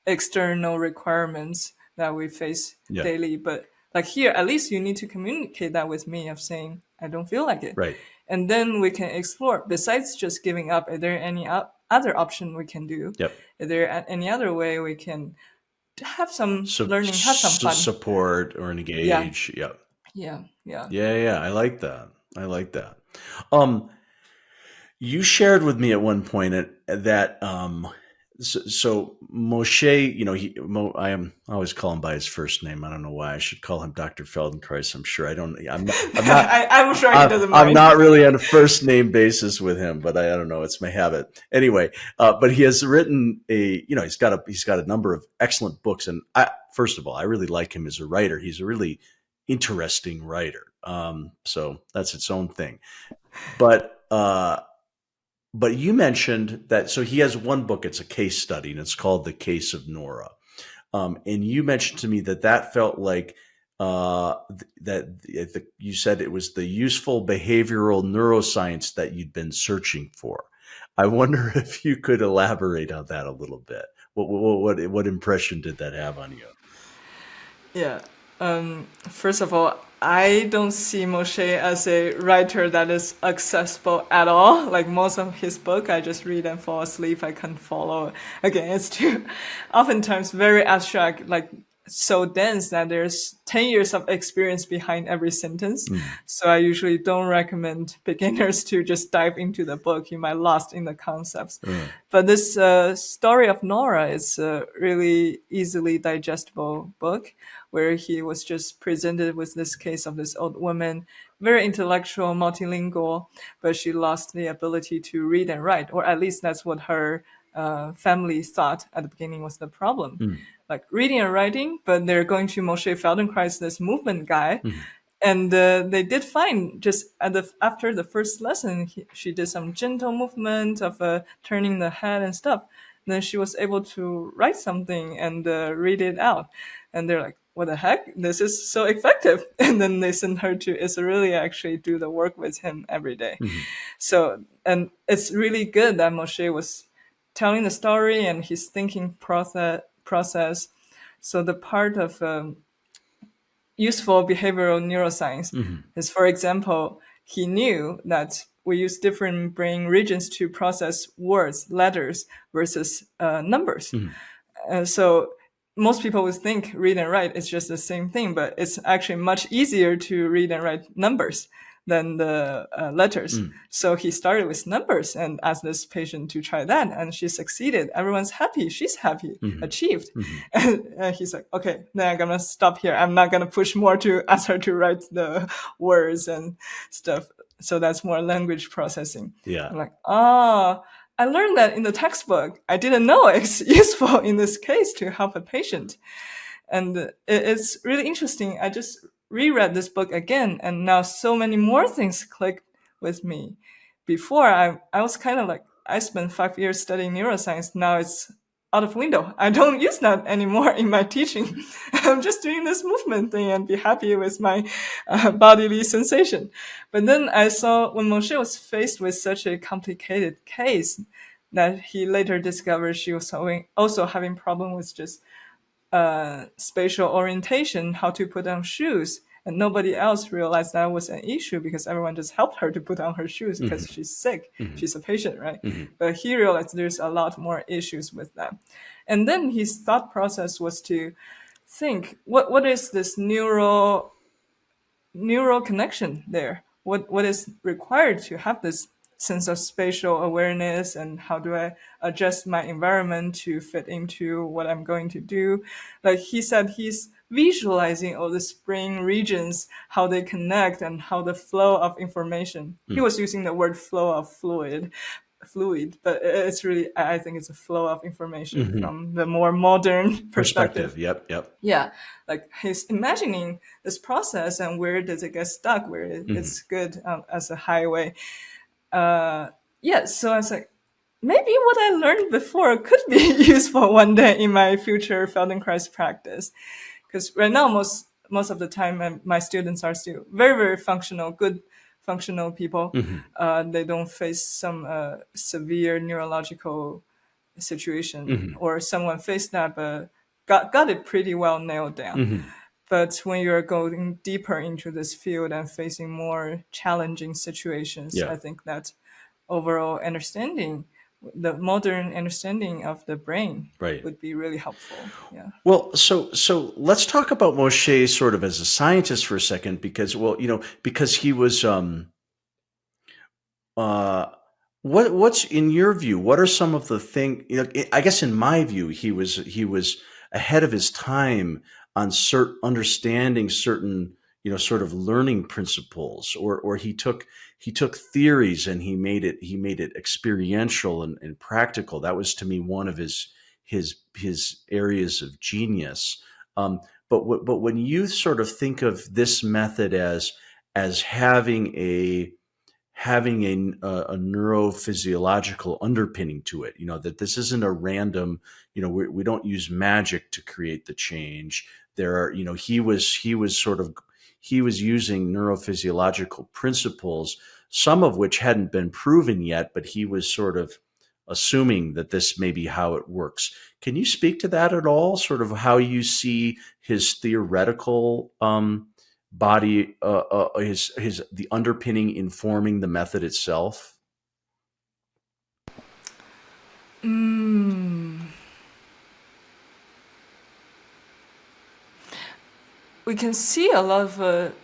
external requirements that we face daily. But like here, at least you need to communicate that with me of saying, I don't feel like it. Right. And then we can explore, besides just giving up, is there any other option we can do? Yep. Is there any other way we can have some learning, have some fun, support or engage? Yeah. I like that. You shared with me at one point that so Moshe, I always call him by his first name. I don't know why. I should call him Dr. Feldenkrais. I'm sure I don't. I'm not. I'm sure he doesn't mind. I'm not really on a first name basis with him, but I don't know. It's my habit anyway. But he has written he's got a number of excellent books, and first of all, I really like him as a writer. He's a really interesting writer. So that's its own thing. But you mentioned that, so he has one book, it's a case study, and it's called The Case of Nora. And you mentioned to me that felt like you said it was the useful behavioral neuroscience that you'd been searching for. I wonder if you could elaborate on that a little bit. What impression did that have on you? Yeah. First of all, I don't see Moshe as a writer that is accessible at all. Like most of his book, I just read and fall asleep. I can't follow. Again, it's too oftentimes very abstract, like so dense that there's 10 years of experience behind every sentence. So I usually don't recommend beginners to just dive into the book. You might lost in the concepts. But this story of Nora is a really easily digestible book, where he was just presented with this case of this old woman, very intellectual, multilingual, but she lost the ability to read and write, or at least that's what her family thought at the beginning was the problem. Like reading and writing, but they're going to Moshe Feldenkrais, this movement guy. And they did find just after the first lesson, she did some gentle movement of turning the head and stuff. Then she was able to write something and read it out. And they're like, what the heck? This is so effective. And then they sent her to Israeli actually do the work with him every day. So, and it's really good that Moshe was telling the story and his thinking process. So the part of useful behavioral neuroscience is, for example, he knew that we use different brain regions to process words, letters versus numbers. So most people would think read and write is just the same thing, but it's actually much easier to read and write numbers than the letters. So he started with numbers and asked this patient to try that, and she succeeded. Everyone's happy. She's happy, achieved. And he's like, okay, then I'm going to stop here. I'm not going to push more to ask her to write the words and stuff. So that's more language processing. I'm like, I learned that in the textbook. I didn't know it's useful in this case to help a patient. And it's really interesting. I just reread this book again, and now so many more things clicked with me. Before, I was kind of like, I spent 5 years studying neuroscience. Now it's out of window. I don't use that anymore in my teaching. I'm just doing this movement thing and be happy with my bodily sensation. But then I saw when Moshe was faced with such a complicated case that he later discovered she was also having problem with just spatial orientation, how to put on shoes. And nobody else realized that was an issue because everyone just helped her to put on her shoes because she's sick. She's a patient, right? But he realized there's a lot more issues with that. And then his thought process was to think, what is this neural connection there? What is required to have this sense of spatial awareness, and how do I adjust my environment to fit into what I'm going to do? Like he said, he's visualizing all the brain regions, how they connect and how the flow of information. He was using the word flow of fluid, but it's really, I think it's a flow of information from the more modern perspective. Yep. Yeah, like he's imagining this process and where does it get stuck, where it's good as a highway. So I was like, maybe what I learned before could be useful one day in my future Feldenkrais practice. Because right now, most of the time, my students are still very, very functional, good functional people. They don't face some severe neurological situation, or someone faced that but got it pretty well nailed down. But when you're going deeper into this field and facing more challenging situations, I think that overall understanding, the modern understanding of the brain, would be really helpful. Yeah. Well, so let's talk about Moshe sort of as a scientist for a second, because he was what's in your view? What are some of the things? I guess in my view, he was ahead of his time on understanding certain sort of learning principles, or he took theories and he made it experiential and practical. That was to me one of his areas of genius. But when you sort of think of this method as having a neurophysiological underpinning to it, that this isn't a random, we don't use magic to create the change. There are, he was using neurophysiological principles, some of which hadn't been proven yet, but he was sort of assuming that this may be how it works. Can you speak to that at all? Sort of how you see his theoretical body, the underpinning informing the method itself? We can see a lot of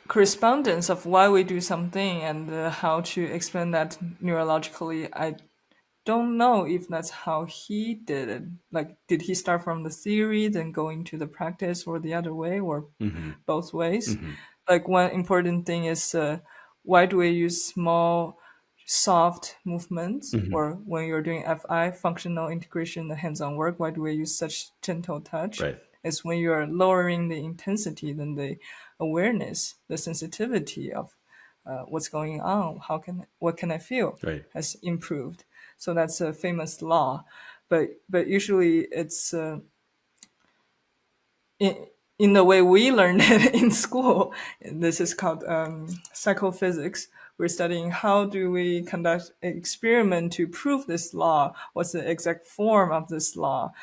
correspondence of why we do something and how to explain that neurologically. I don't know if that's how he did it. Like, did he start from the theory, then go into the practice, or the other way, or both ways? Like, one important thing is why do we use small, soft movements? Or when you're doing FI, functional integration, the hands-on work, why do we use such gentle touch? Right. It's when you're lowering the intensity, then the awareness, the sensitivity of what's going on, what can I feel, has improved. So that's a famous law, but usually it's in the way we learned it in school. This is called psychophysics. We're studying how do we conduct an experiment to prove this law, what's the exact form of this law,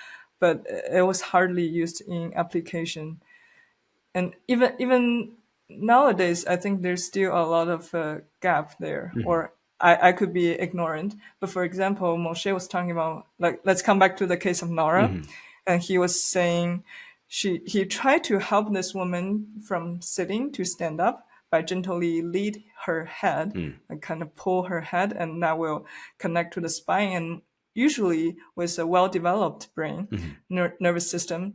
but it was hardly used in application. And even nowadays, I think there's still a lot of gap there, or I could be ignorant. But for example, Moshe was talking about, like, let's come back to the case of Nora. And he was saying he tried to help this woman from sitting to stand up by gently lead her head and kind of pull her head, and that will connect to the spine. And usually with a well-developed brain, nervous system,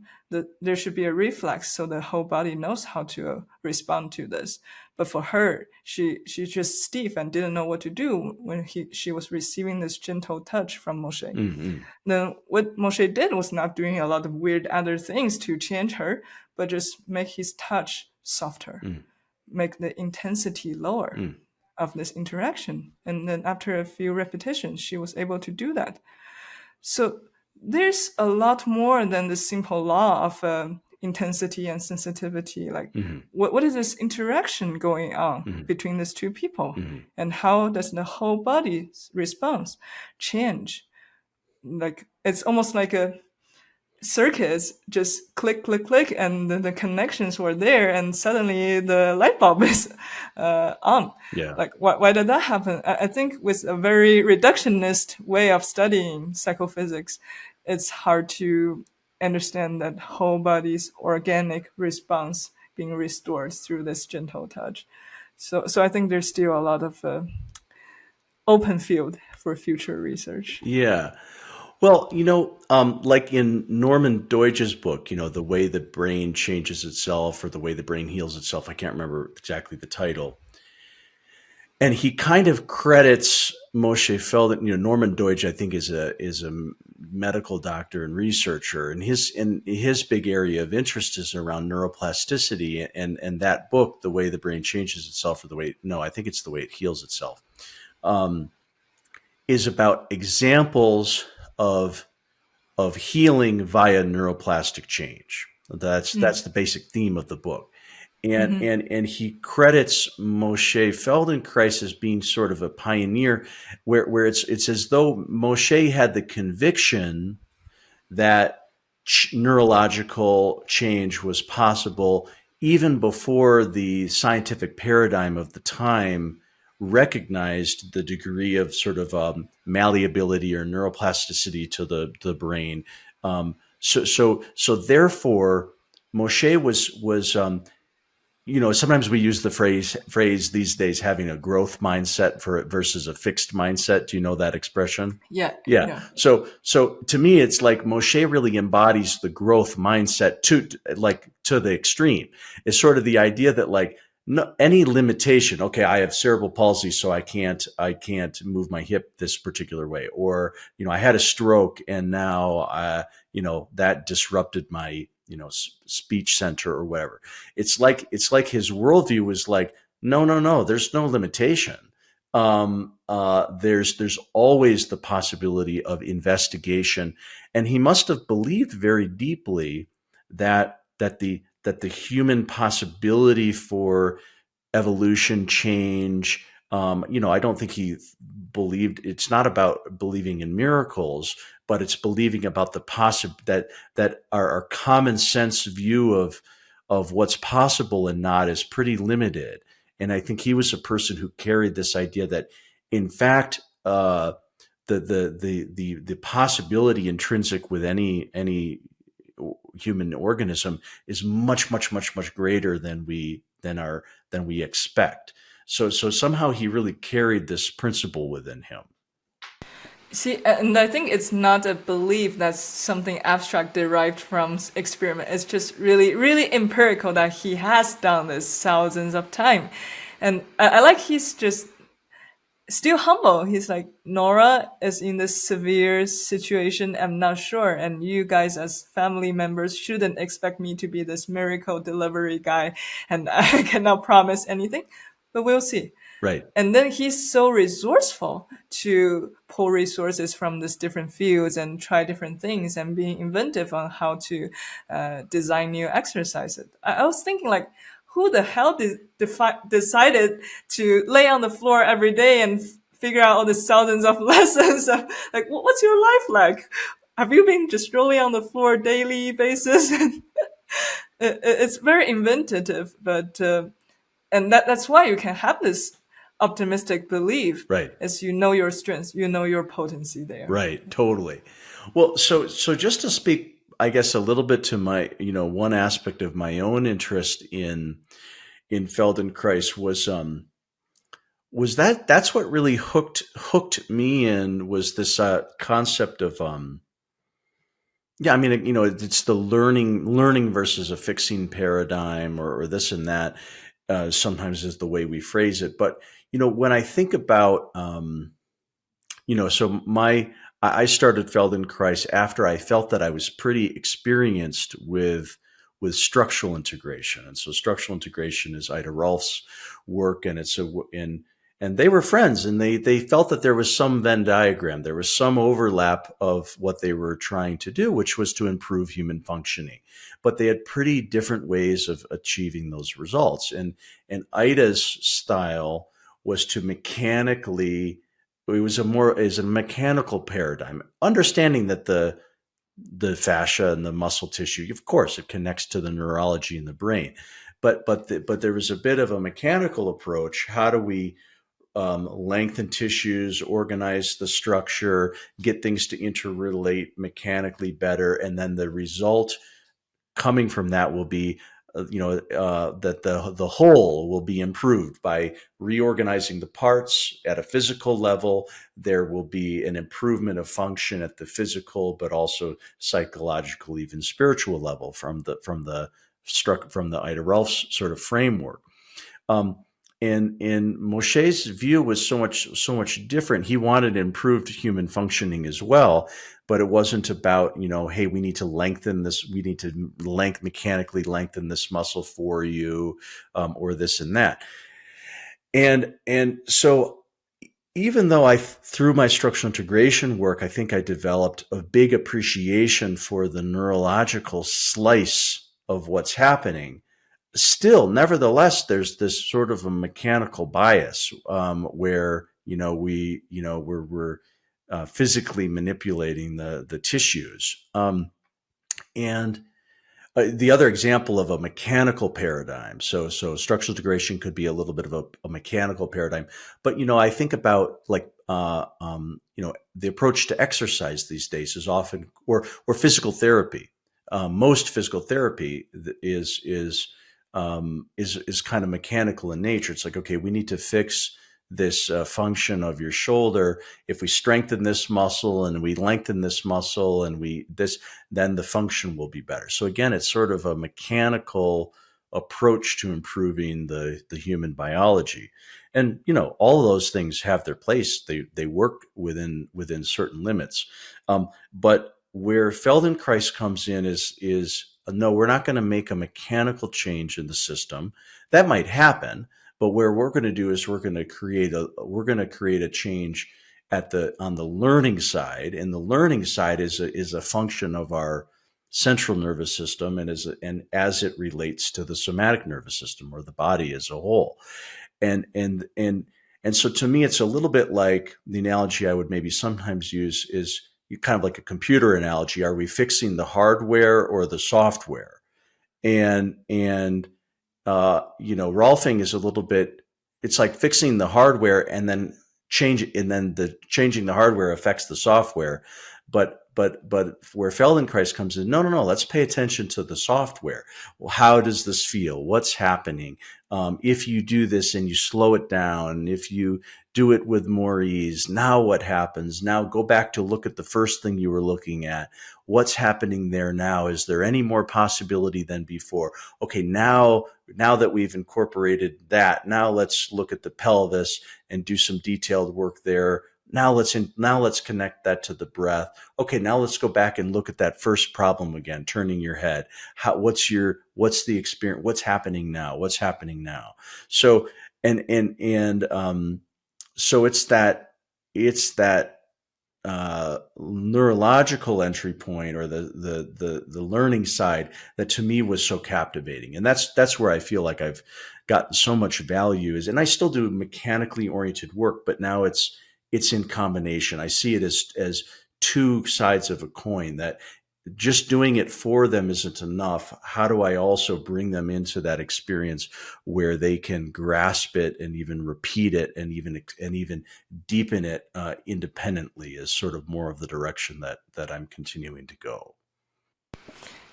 there should be a reflex so the whole body knows how to respond to this. But for her, she's just stiff and didn't know what to do when she was receiving this gentle touch from Moshe. Then what Moshe did was not doing a lot of weird other things to change her, but just make his touch softer, make the intensity lower of this interaction. And then after a few repetitions, she was able to do that. So there's a lot more than the simple law of intensity and sensitivity. Like, what is this interaction going on between these two people, and how does the whole body's response change? Like, it's almost like a circuits, just click, click, click, and the connections were there, and suddenly the light bulb is on. Yeah. Like, why did that happen? I think with a very reductionist way of studying psychophysics, it's hard to understand that whole body's organic response being restored through this gentle touch. So I think there's still a lot of open field for future research. Yeah. Well, like in Norman Deutsch's book, the way the brain changes itself or the way the brain heals itself, I can't remember exactly the title. And he kind of credits Moshe Feldenkrais. Norman Deutsch, I think, is a medical doctor and researcher, and his big area of interest is around neuroplasticity. And that book, The Way the Brain Changes Itself, I think it's The Way It Heals Itself, is about examples of healing via neuroplastic change. That's the basic theme of the book. And he credits Moshe Feldenkrais as being sort of a pioneer, where it's as though Moshe had the conviction that neurological change was possible even before the scientific paradigm of the time recognized the degree of sort of malleability or neuroplasticity to the brain. So therefore, Moshe was sometimes we use the phrase these days, having a growth mindset versus a fixed mindset. Do you know that expression? Yeah. So to me, it's like Moshe really embodies the growth mindset to the extreme. It's sort of the idea that, like, no, any limitation. Okay, I have cerebral palsy, so I can't move my hip this particular way, or I had a stroke and now that disrupted my speech center or whatever. It's like his worldview was like, no, there's no limitation. There's always the possibility of investigation, and he must have believed very deeply that the human possibility for evolution, change. I don't think he believed. It's not about believing in miracles, but it's believing about the that our common sense view of what's possible and not is pretty limited. And I think he was a person who carried this idea that, in fact, the possibility intrinsic with any human organism is much greater than we expect. So somehow he really carried this principle within him. See, and I think it's not a belief that's something abstract derived from experiment. It's just really, really empirical that he has done this thousands of times. And I like he's just still humble. He's like, Nora is in this severe situation. I'm not sure. And you guys as family members shouldn't expect me to be this miracle delivery guy. And I cannot promise anything, but we'll see. Right. And then he's so resourceful to pull resources from these different fields and try different things and being inventive on how to design new exercises. I was thinking, like, who the hell decided to lay on the floor every day and figure out all these thousands of lessons of, like, what's your life like? Have you been just rolling on the floor daily basis? It's very inventive, but and that's why you can have this optimistic belief, right? As you know your strengths, you know your potency there, right? Totally. Well, so just to speak, I guess, a little bit to my, one aspect of my own interest in Feldenkrais was that's what really hooked me in, was this concept of it's the learning versus a fixing paradigm or this and that. Sometimes is the way we phrase it, but when I think about I started Feldenkrais after I felt that I was pretty experienced with structural integration. And so structural integration is Ida Rolf's work, and and they were friends, and they felt that there was some Venn diagram. There was some overlap of what they were trying to do, which was to improve human functioning. But they had pretty different ways of achieving those results. And Ida's style was to mechanically, is a mechanical paradigm, understanding that the fascia and the muscle tissue, of course, it connects to the neurology in the brain. But there was a bit of a mechanical approach. How do we lengthen tissues, organize the structure, get things to interrelate mechanically better, and then the result coming from that will be, that the whole will be improved by reorganizing the parts at a physical level. There will be an improvement of function at the physical, but also psychological, even spiritual level from the Ida Rolf's sort of framework. And Moshe's view was so much different. He wanted improved human functioning as well, but it wasn't about, hey, we need to lengthen this, we need to mechanically lengthen this muscle for you, or this and that. And so even though through my structural integration work, I think I developed a big appreciation for the neurological slice of what's happening. Still, nevertheless, there's this sort of a mechanical bias, where we're physically manipulating the tissues. And the other example of a mechanical paradigm, so structural integration could be a little bit of a mechanical paradigm, but I think about like the approach to exercise these days is often or physical therapy. Most physical therapy is kind of mechanical in nature. It's like, okay, we need to fix this function of your shoulder. If we strengthen this muscle and we lengthen this muscle and then the function will be better. So again, it's sort of a mechanical approach to improving the human biology. And, all of those things have their place. They work within certain limits. But where Feldenkrais comes in is no, we're not going to make a mechanical change in the system. That might happen, but where we're going to do is we're going to create a change on the learning side, and the learning side is a function of our central nervous system and as it relates to the somatic nervous system or the body as a whole. And so to me, it's a little bit like the analogy I would maybe sometimes use is kind of like a computer analogy. Are we fixing the hardware or the software? And Rolfing is a little bit, it's like fixing the hardware and then changing the hardware affects the software. But where Feldenkrais comes in, no, let's pay attention to the software. Well, how does this feel? What's happening? If you do this and you slow it down, if you do it with more ease, now what happens? Now go back to look at the first thing you were looking at. What's happening there now? Is there any more possibility than before? Okay, now that we've incorporated that, now let's look at the pelvis and do some detailed work there. Now let's connect that to the breath. Okay, now let's go back and look at that first problem again, turning your head. What's the experience? What's happening now? So, so it's that neurological entry point or the learning side that to me was so captivating. And that's where I feel like I've gotten so much value and I still do mechanically oriented work, but now it's in combination. I see it as two sides of a coin, that just doing it for them isn't enough. How do I also bring them into that experience where they can grasp it and even repeat it and even deepen it independently is sort of more of the direction that I'm continuing to go.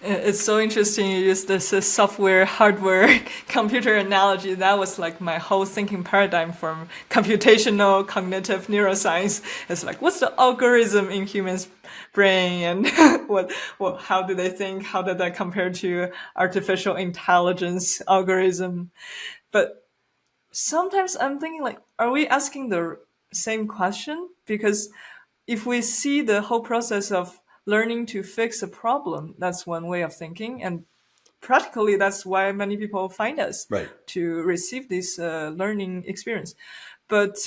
It's so interesting you use this software, hardware, computer analogy. That was like my whole thinking paradigm from computational cognitive neuroscience. It's like, what's the algorithm in humans' brain and how do they think? How did that compare to artificial intelligence algorithm? But sometimes I'm thinking like, are we asking the same question? Because if we see the whole process of learning to fix a problem, that's one way of thinking. And practically, that's why many people find us right. to receive this learning experience. But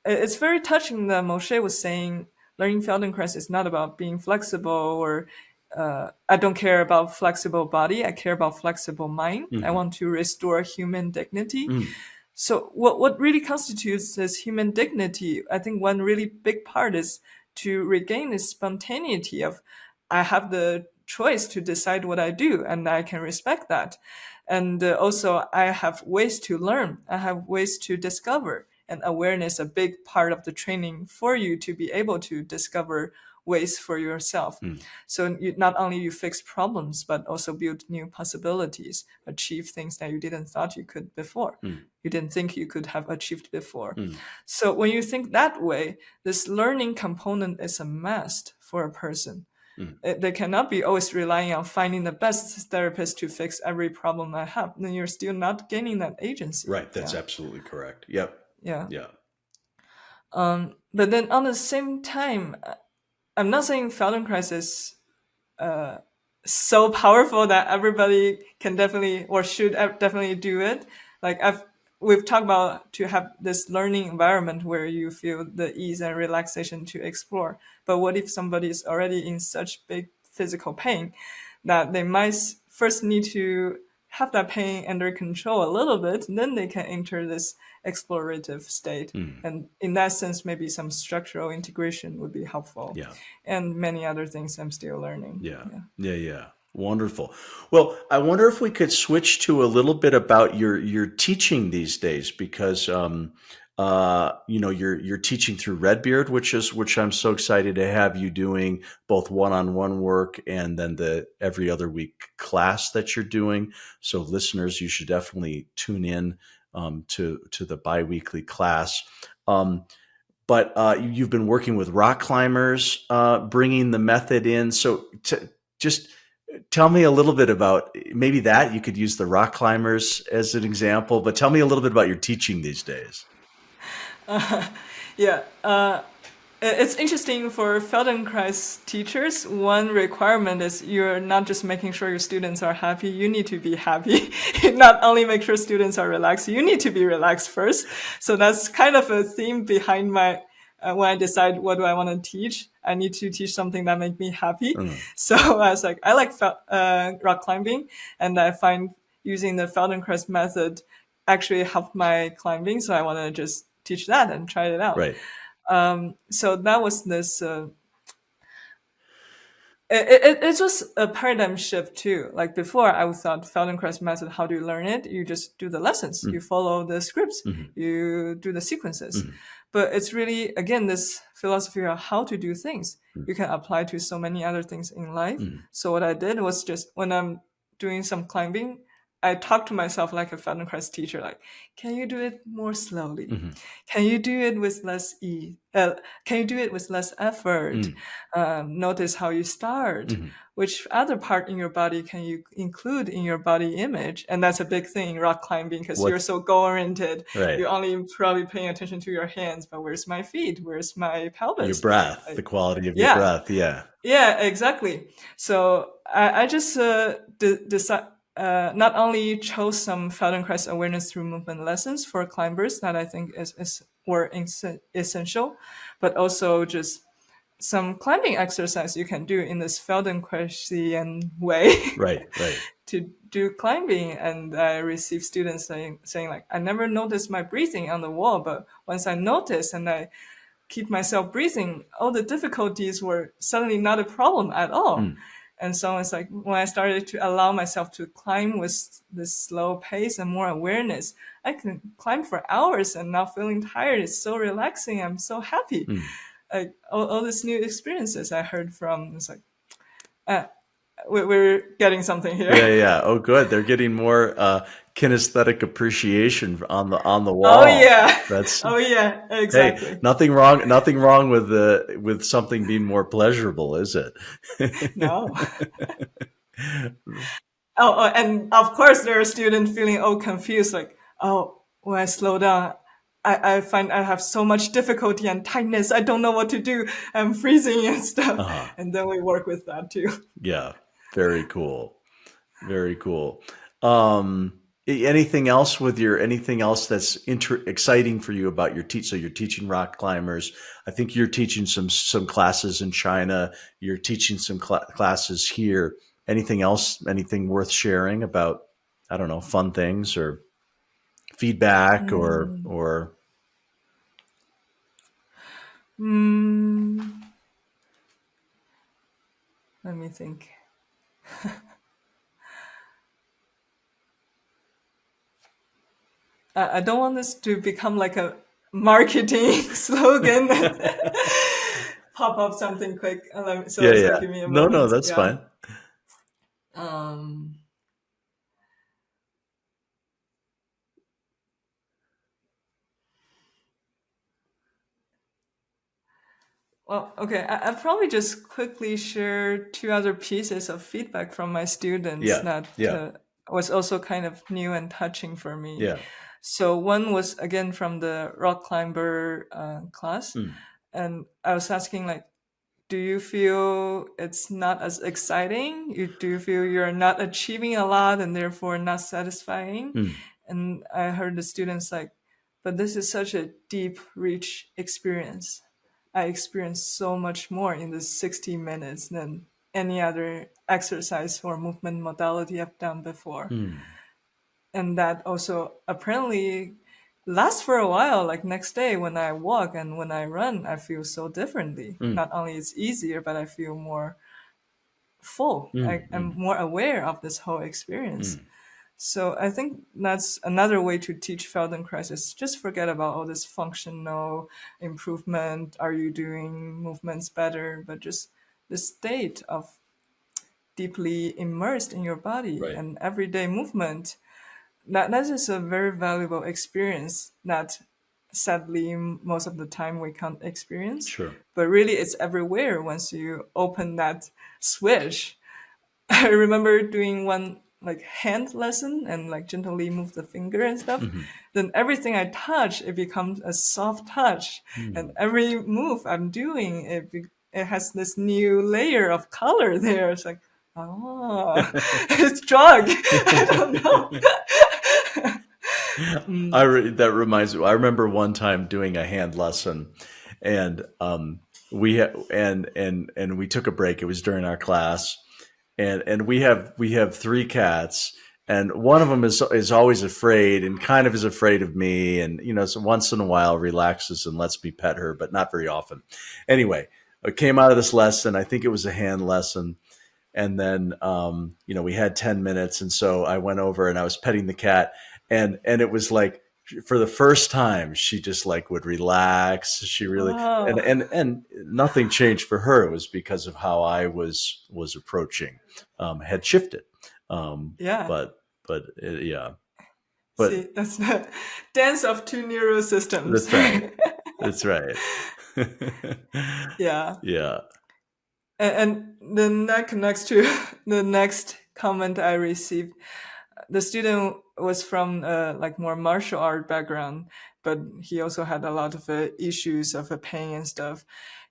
it's very touching that Moshe was saying learning Feldenkrais is not about being flexible, or I don't care about flexible body. I care about flexible mind. I want to restore human dignity. So what really constitutes this human dignity? I think one really big part is to regain the spontaneity of, I have the choice to decide what I do, and I can respect that. And also I have ways to learn. I have ways to discover. And awareness, a big part of the training for you to be able to discover ways for yourself. So not only you fix problems, but also build new possibilities, achieve things that you didn't thought you could before. You didn't think you could have achieved before. So when you think that way, this learning component is a must for a person. They cannot be always relying on finding the best therapist to fix every problem I have. Then you're still not gaining that agency. Right. That's absolutely correct. Yep. Yeah. Yeah. But then on the same time, I'm not saying Feldenkrais is so powerful that everybody can definitely or should definitely do it. Like we've talked about to have this learning environment where you feel the ease and relaxation to explore. But what if somebody is already in such big physical pain that they might first need to have that pain under control a little bit, and then they can enter this explorative state. And in that sense, maybe some structural integration would be helpful. Yeah. And many other things I'm still learning. Yeah. Wonderful. Well, I wonder if we could switch to a little bit about your teaching these days, because you're teaching through Red Beard, which I'm so excited to have you doing both one-on-one work and then the every other week class that you're doing. So listeners, you should definitely tune in to the biweekly class. But you've been working with rock climbers, bringing the method in. So just tell me a little bit about maybe that. You could use the rock climbers as an example, but tell me a little bit about your teaching these days. It's interesting for Feldenkrais teachers. One requirement is you're not just making sure your students are happy, you need to be happy. Not only make sure students are relaxed, you need to be relaxed first. So that's kind of a theme behind my, when I decide what do I want to teach, I need to teach something that makes me happy. So I was like, I like rock climbing, and I find using the Feldenkrais method actually helped my climbing. So I want to just teach that and try it out. Right. So that was this, it was a paradigm shift too. Like before I thought Feldenkrais method, how do you learn it? You just do the lessons, you follow the scripts, you do the sequences. But it's really, again, this philosophy of how to do things. You can apply to so many other things in life. So what I did was just when I'm doing some climbing, I talk to myself like a Feldenkrais teacher, like, can you do it more slowly? Can you do it with less ease? Can you do it with less effort? Notice how you start. Which other part in your body can you include in your body image? And that's a big thing in rock climbing, because you're so goal-oriented. Right. You're only probably paying attention to your hands, but where's my feet? Where's my pelvis? Your breath, the quality of your breath. Yeah, exactly. So I just decided, not only chose some Feldenkrais awareness through movement lessons for climbers that I think were essential, but also just some climbing exercise you can do in this Feldenkraisian way. Right. To do climbing. And I receive students saying like, I never noticed my breathing on the wall, but once I notice and I keep myself breathing, all the difficulties were suddenly not a problem at all. And so it's like when I started to allow myself to climb with this slow pace and more awareness, I can climb for hours and not feeling tired. It's so relaxing. I'm so happy. Like all these new experiences I heard from, it's like, we're getting something here. Yeah. Oh, good. They're getting more kinesthetic appreciation on the wall. Oh yeah. Exactly. Hey, nothing wrong with something being more pleasurable, is it? No. And of course there are students feeling confused, like, when I slow down, I find I have so much difficulty and tightness. I don't know what to do. I'm freezing and stuff. And then we work with that too. Yeah. Very cool. Very cool. Anything else that's exciting for you about your teach? So you're teaching rock climbers. I think you're teaching some classes in China. You're teaching some classes here. Anything else? Anything worth sharing about? I don't know, fun things or feedback Mm. or. Mm. Let me think. I don't want this to become like a marketing slogan that pop up something quick. So Yeah. give me a No, moment. that's Yeah. fine. Um, well, okay. I'll probably just quickly share two other pieces of feedback from my students Yeah. that Yeah. was also kind of new and touching for me. Yeah. So one was again from the rock climber class, Mm. and I was asking like, do you feel it's not as exciting? Do you feel you're not achieving a lot and therefore not satisfying? Mm. And I heard the students like, but this is such a deep, rich experience. I experienced so much more in the 60 minutes than any other exercise or movement modality I've done before. Mm. And that also apparently lasts for a while. Like next day when I walk and when I run, I feel so differently. Mm. Not only it's easier, but I feel more full. Mm. I'm more aware of this whole experience. Mm. So I think that's another way to teach Feldenkrais is just forget about all this functional improvement. Are you doing movements better? But just the state of deeply immersed in your body Right. and everyday movement. That is a very valuable experience that sadly most of the time we can't experience. Sure. But really it's everywhere once you open that switch. I remember doing one like hand lesson and like gently move the finger and stuff. Mm-hmm. Then everything I touch, it becomes a soft touch. And Mm. every move I'm doing, it has this new layer of color there. It's like, oh, it's drug. I don't know. That reminds me. I remember one time doing a hand lesson, and we took a break. It was during our class, and we have three cats, and one of them is always afraid and kind of is afraid of me, and so once in a while relaxes and lets me pet her, but not very often. Anyway, I came out of this lesson. I think it was a hand lesson. And then, we had 10 minutes. And so I went over and I was petting the cat, and it was like, for the first time, she just like would relax. She really, Oh, and nothing changed for her. It was because of how I was approaching, had shifted. yeah. Yeah, See, but that's the dance of two neural systems. that's right. That's right. Yeah. Yeah. And then that connects to the next comment I received. The student was from like more martial art background, but he also had a lot of issues of pain and stuff.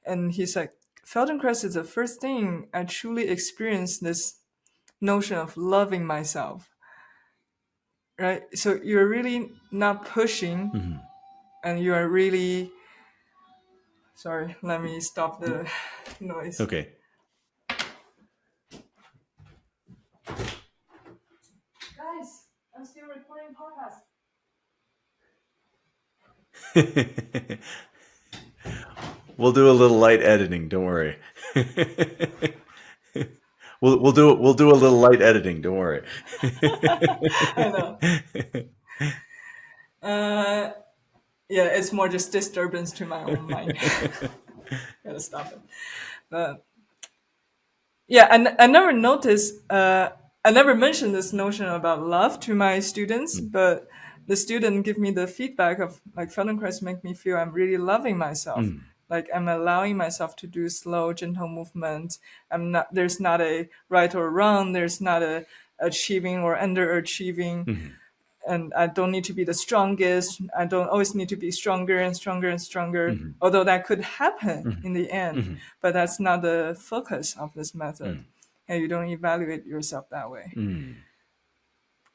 And he's like, Feldenkrais is the first thing I truly experienced this notion of loving myself, right? So you're really not pushing, Mm-hmm. and you are really, sorry, let me stop the noise. Okay. Guys, I'm still recording podcast. We'll do a little light editing. Don't worry. We'll do a little light editing. Don't worry. I know. Yeah, it's more just disturbance to my own mind. Gotta stop it. But yeah, I never noticed. I never mentioned this notion about love to my students, but the student give me the feedback of like Feldenkrais make me feel I'm really loving myself. Mm. Like I'm allowing myself to do slow, gentle movement. There's not a right or wrong. There's not a achieving or underachieving. Mm-hmm. And I don't need to be the strongest. I don't always need to be stronger and stronger and stronger, Mm-hmm. although that could happen Mm-hmm. in the end. Mm-hmm. But that's not the focus of this method. Mm. And you don't evaluate yourself that way. Mm.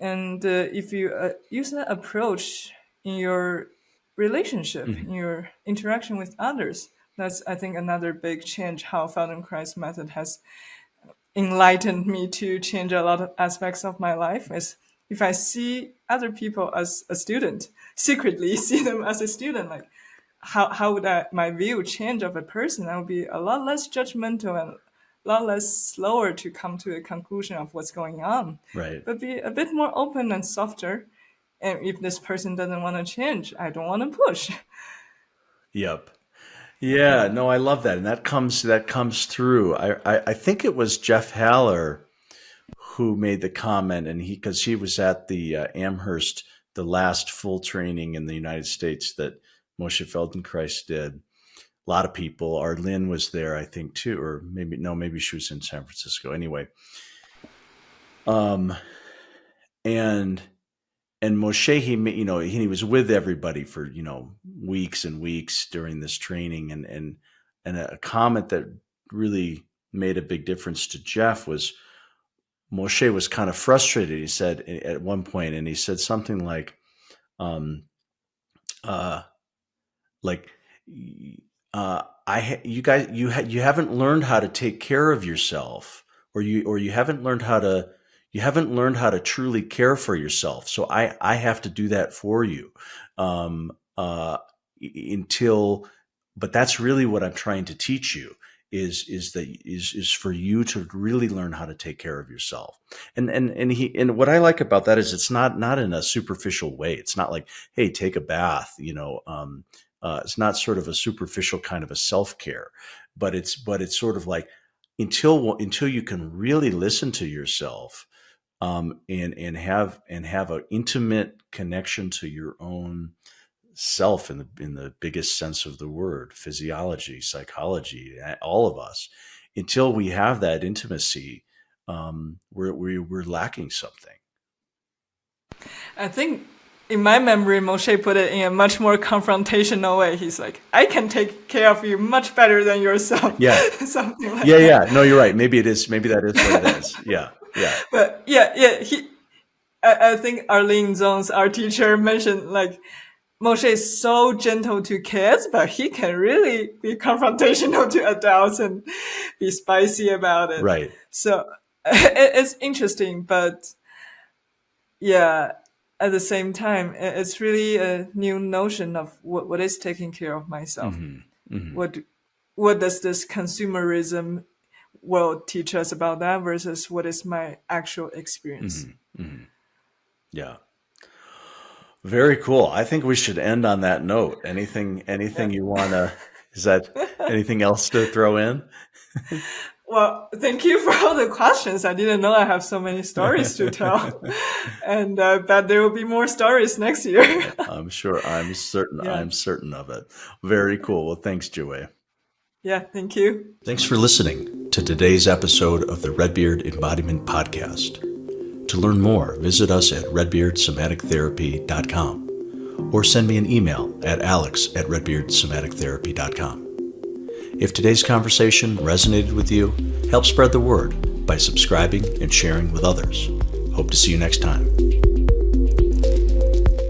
And if you use that approach in your relationship, in your interaction with others, that's, I think, another big change, how Feldenkrais Method has enlightened me to change a lot of aspects of my life. Is if I see other people as a student, secretly see them as a student, like how would my view change of a person? I would be a lot less judgmental and a lot less slower to come to a conclusion of what's going on. Right. But be a bit more open and softer. And if this person doesn't want to change, I don't want to push. Yep. Yeah, no, I love that. And that comes through. I think it was Jeff Haller who made the comment, and because he was at the Amherst, the last full training in the United States that Moshe Feldenkrais did. A lot of people, Arlene was there, I think, too, or maybe she was in San Francisco. Anyway. And Moshe, he was with everybody for, weeks and weeks during this training. And a comment that really made a big difference to Jeff was Moshe was kind of frustrated. He said at one point, and he said something like, you haven't learned how to take care of yourself, or you haven't learned how to truly care for yourself. So I have to do that for you, but that's really what I'm trying to teach you is for you to really learn how to take care of yourself. And what I like about that is it's not in a superficial way. It's not like, hey, take a bath, it's not sort of a superficial kind of a self-care, but it's sort of like until you can really listen to yourself, and have an intimate connection to your own self in the biggest sense of the word, physiology, psychology, all of us. Until we have that intimacy, we're lacking something. I think in my memory, Moshe put it in a much more confrontational way. He's like, I can take care of you much better than yourself. Yeah. Something like that. Yeah. No, you're right. Maybe that is what it is. Yeah. Yeah. But I think Arlene Zones, our teacher, mentioned like Moshe is so gentle to kids, but he can really be confrontational to adults and be spicy about it. Right. So it's interesting, but yeah, at the same time, it's really a new notion of what is taking care of myself. Mm-hmm. Mm-hmm. What does this consumerism will teach us about that versus what is my actual experience? Mm-hmm. Mm-hmm. Yeah. Very cool. I think we should end on that note. Anything you want to, is that anything else to throw in? Well, thank you for all the questions. I didn't know I have so many stories to tell. And I bet there will be more stories next year. I'm sure. I'm certain. Yeah. I'm certain of it. Very cool. Well, thanks, Zhiwei. Yeah, thank you. Thanks for listening to today's episode of the Red Beard Embodiment Podcast. To learn more, visit us at redbeardsomatictherapy.com or send me an email at alex@redbeardsomatictherapy.com. If today's conversation resonated with you, help spread the word by subscribing and sharing with others. Hope to see you next time.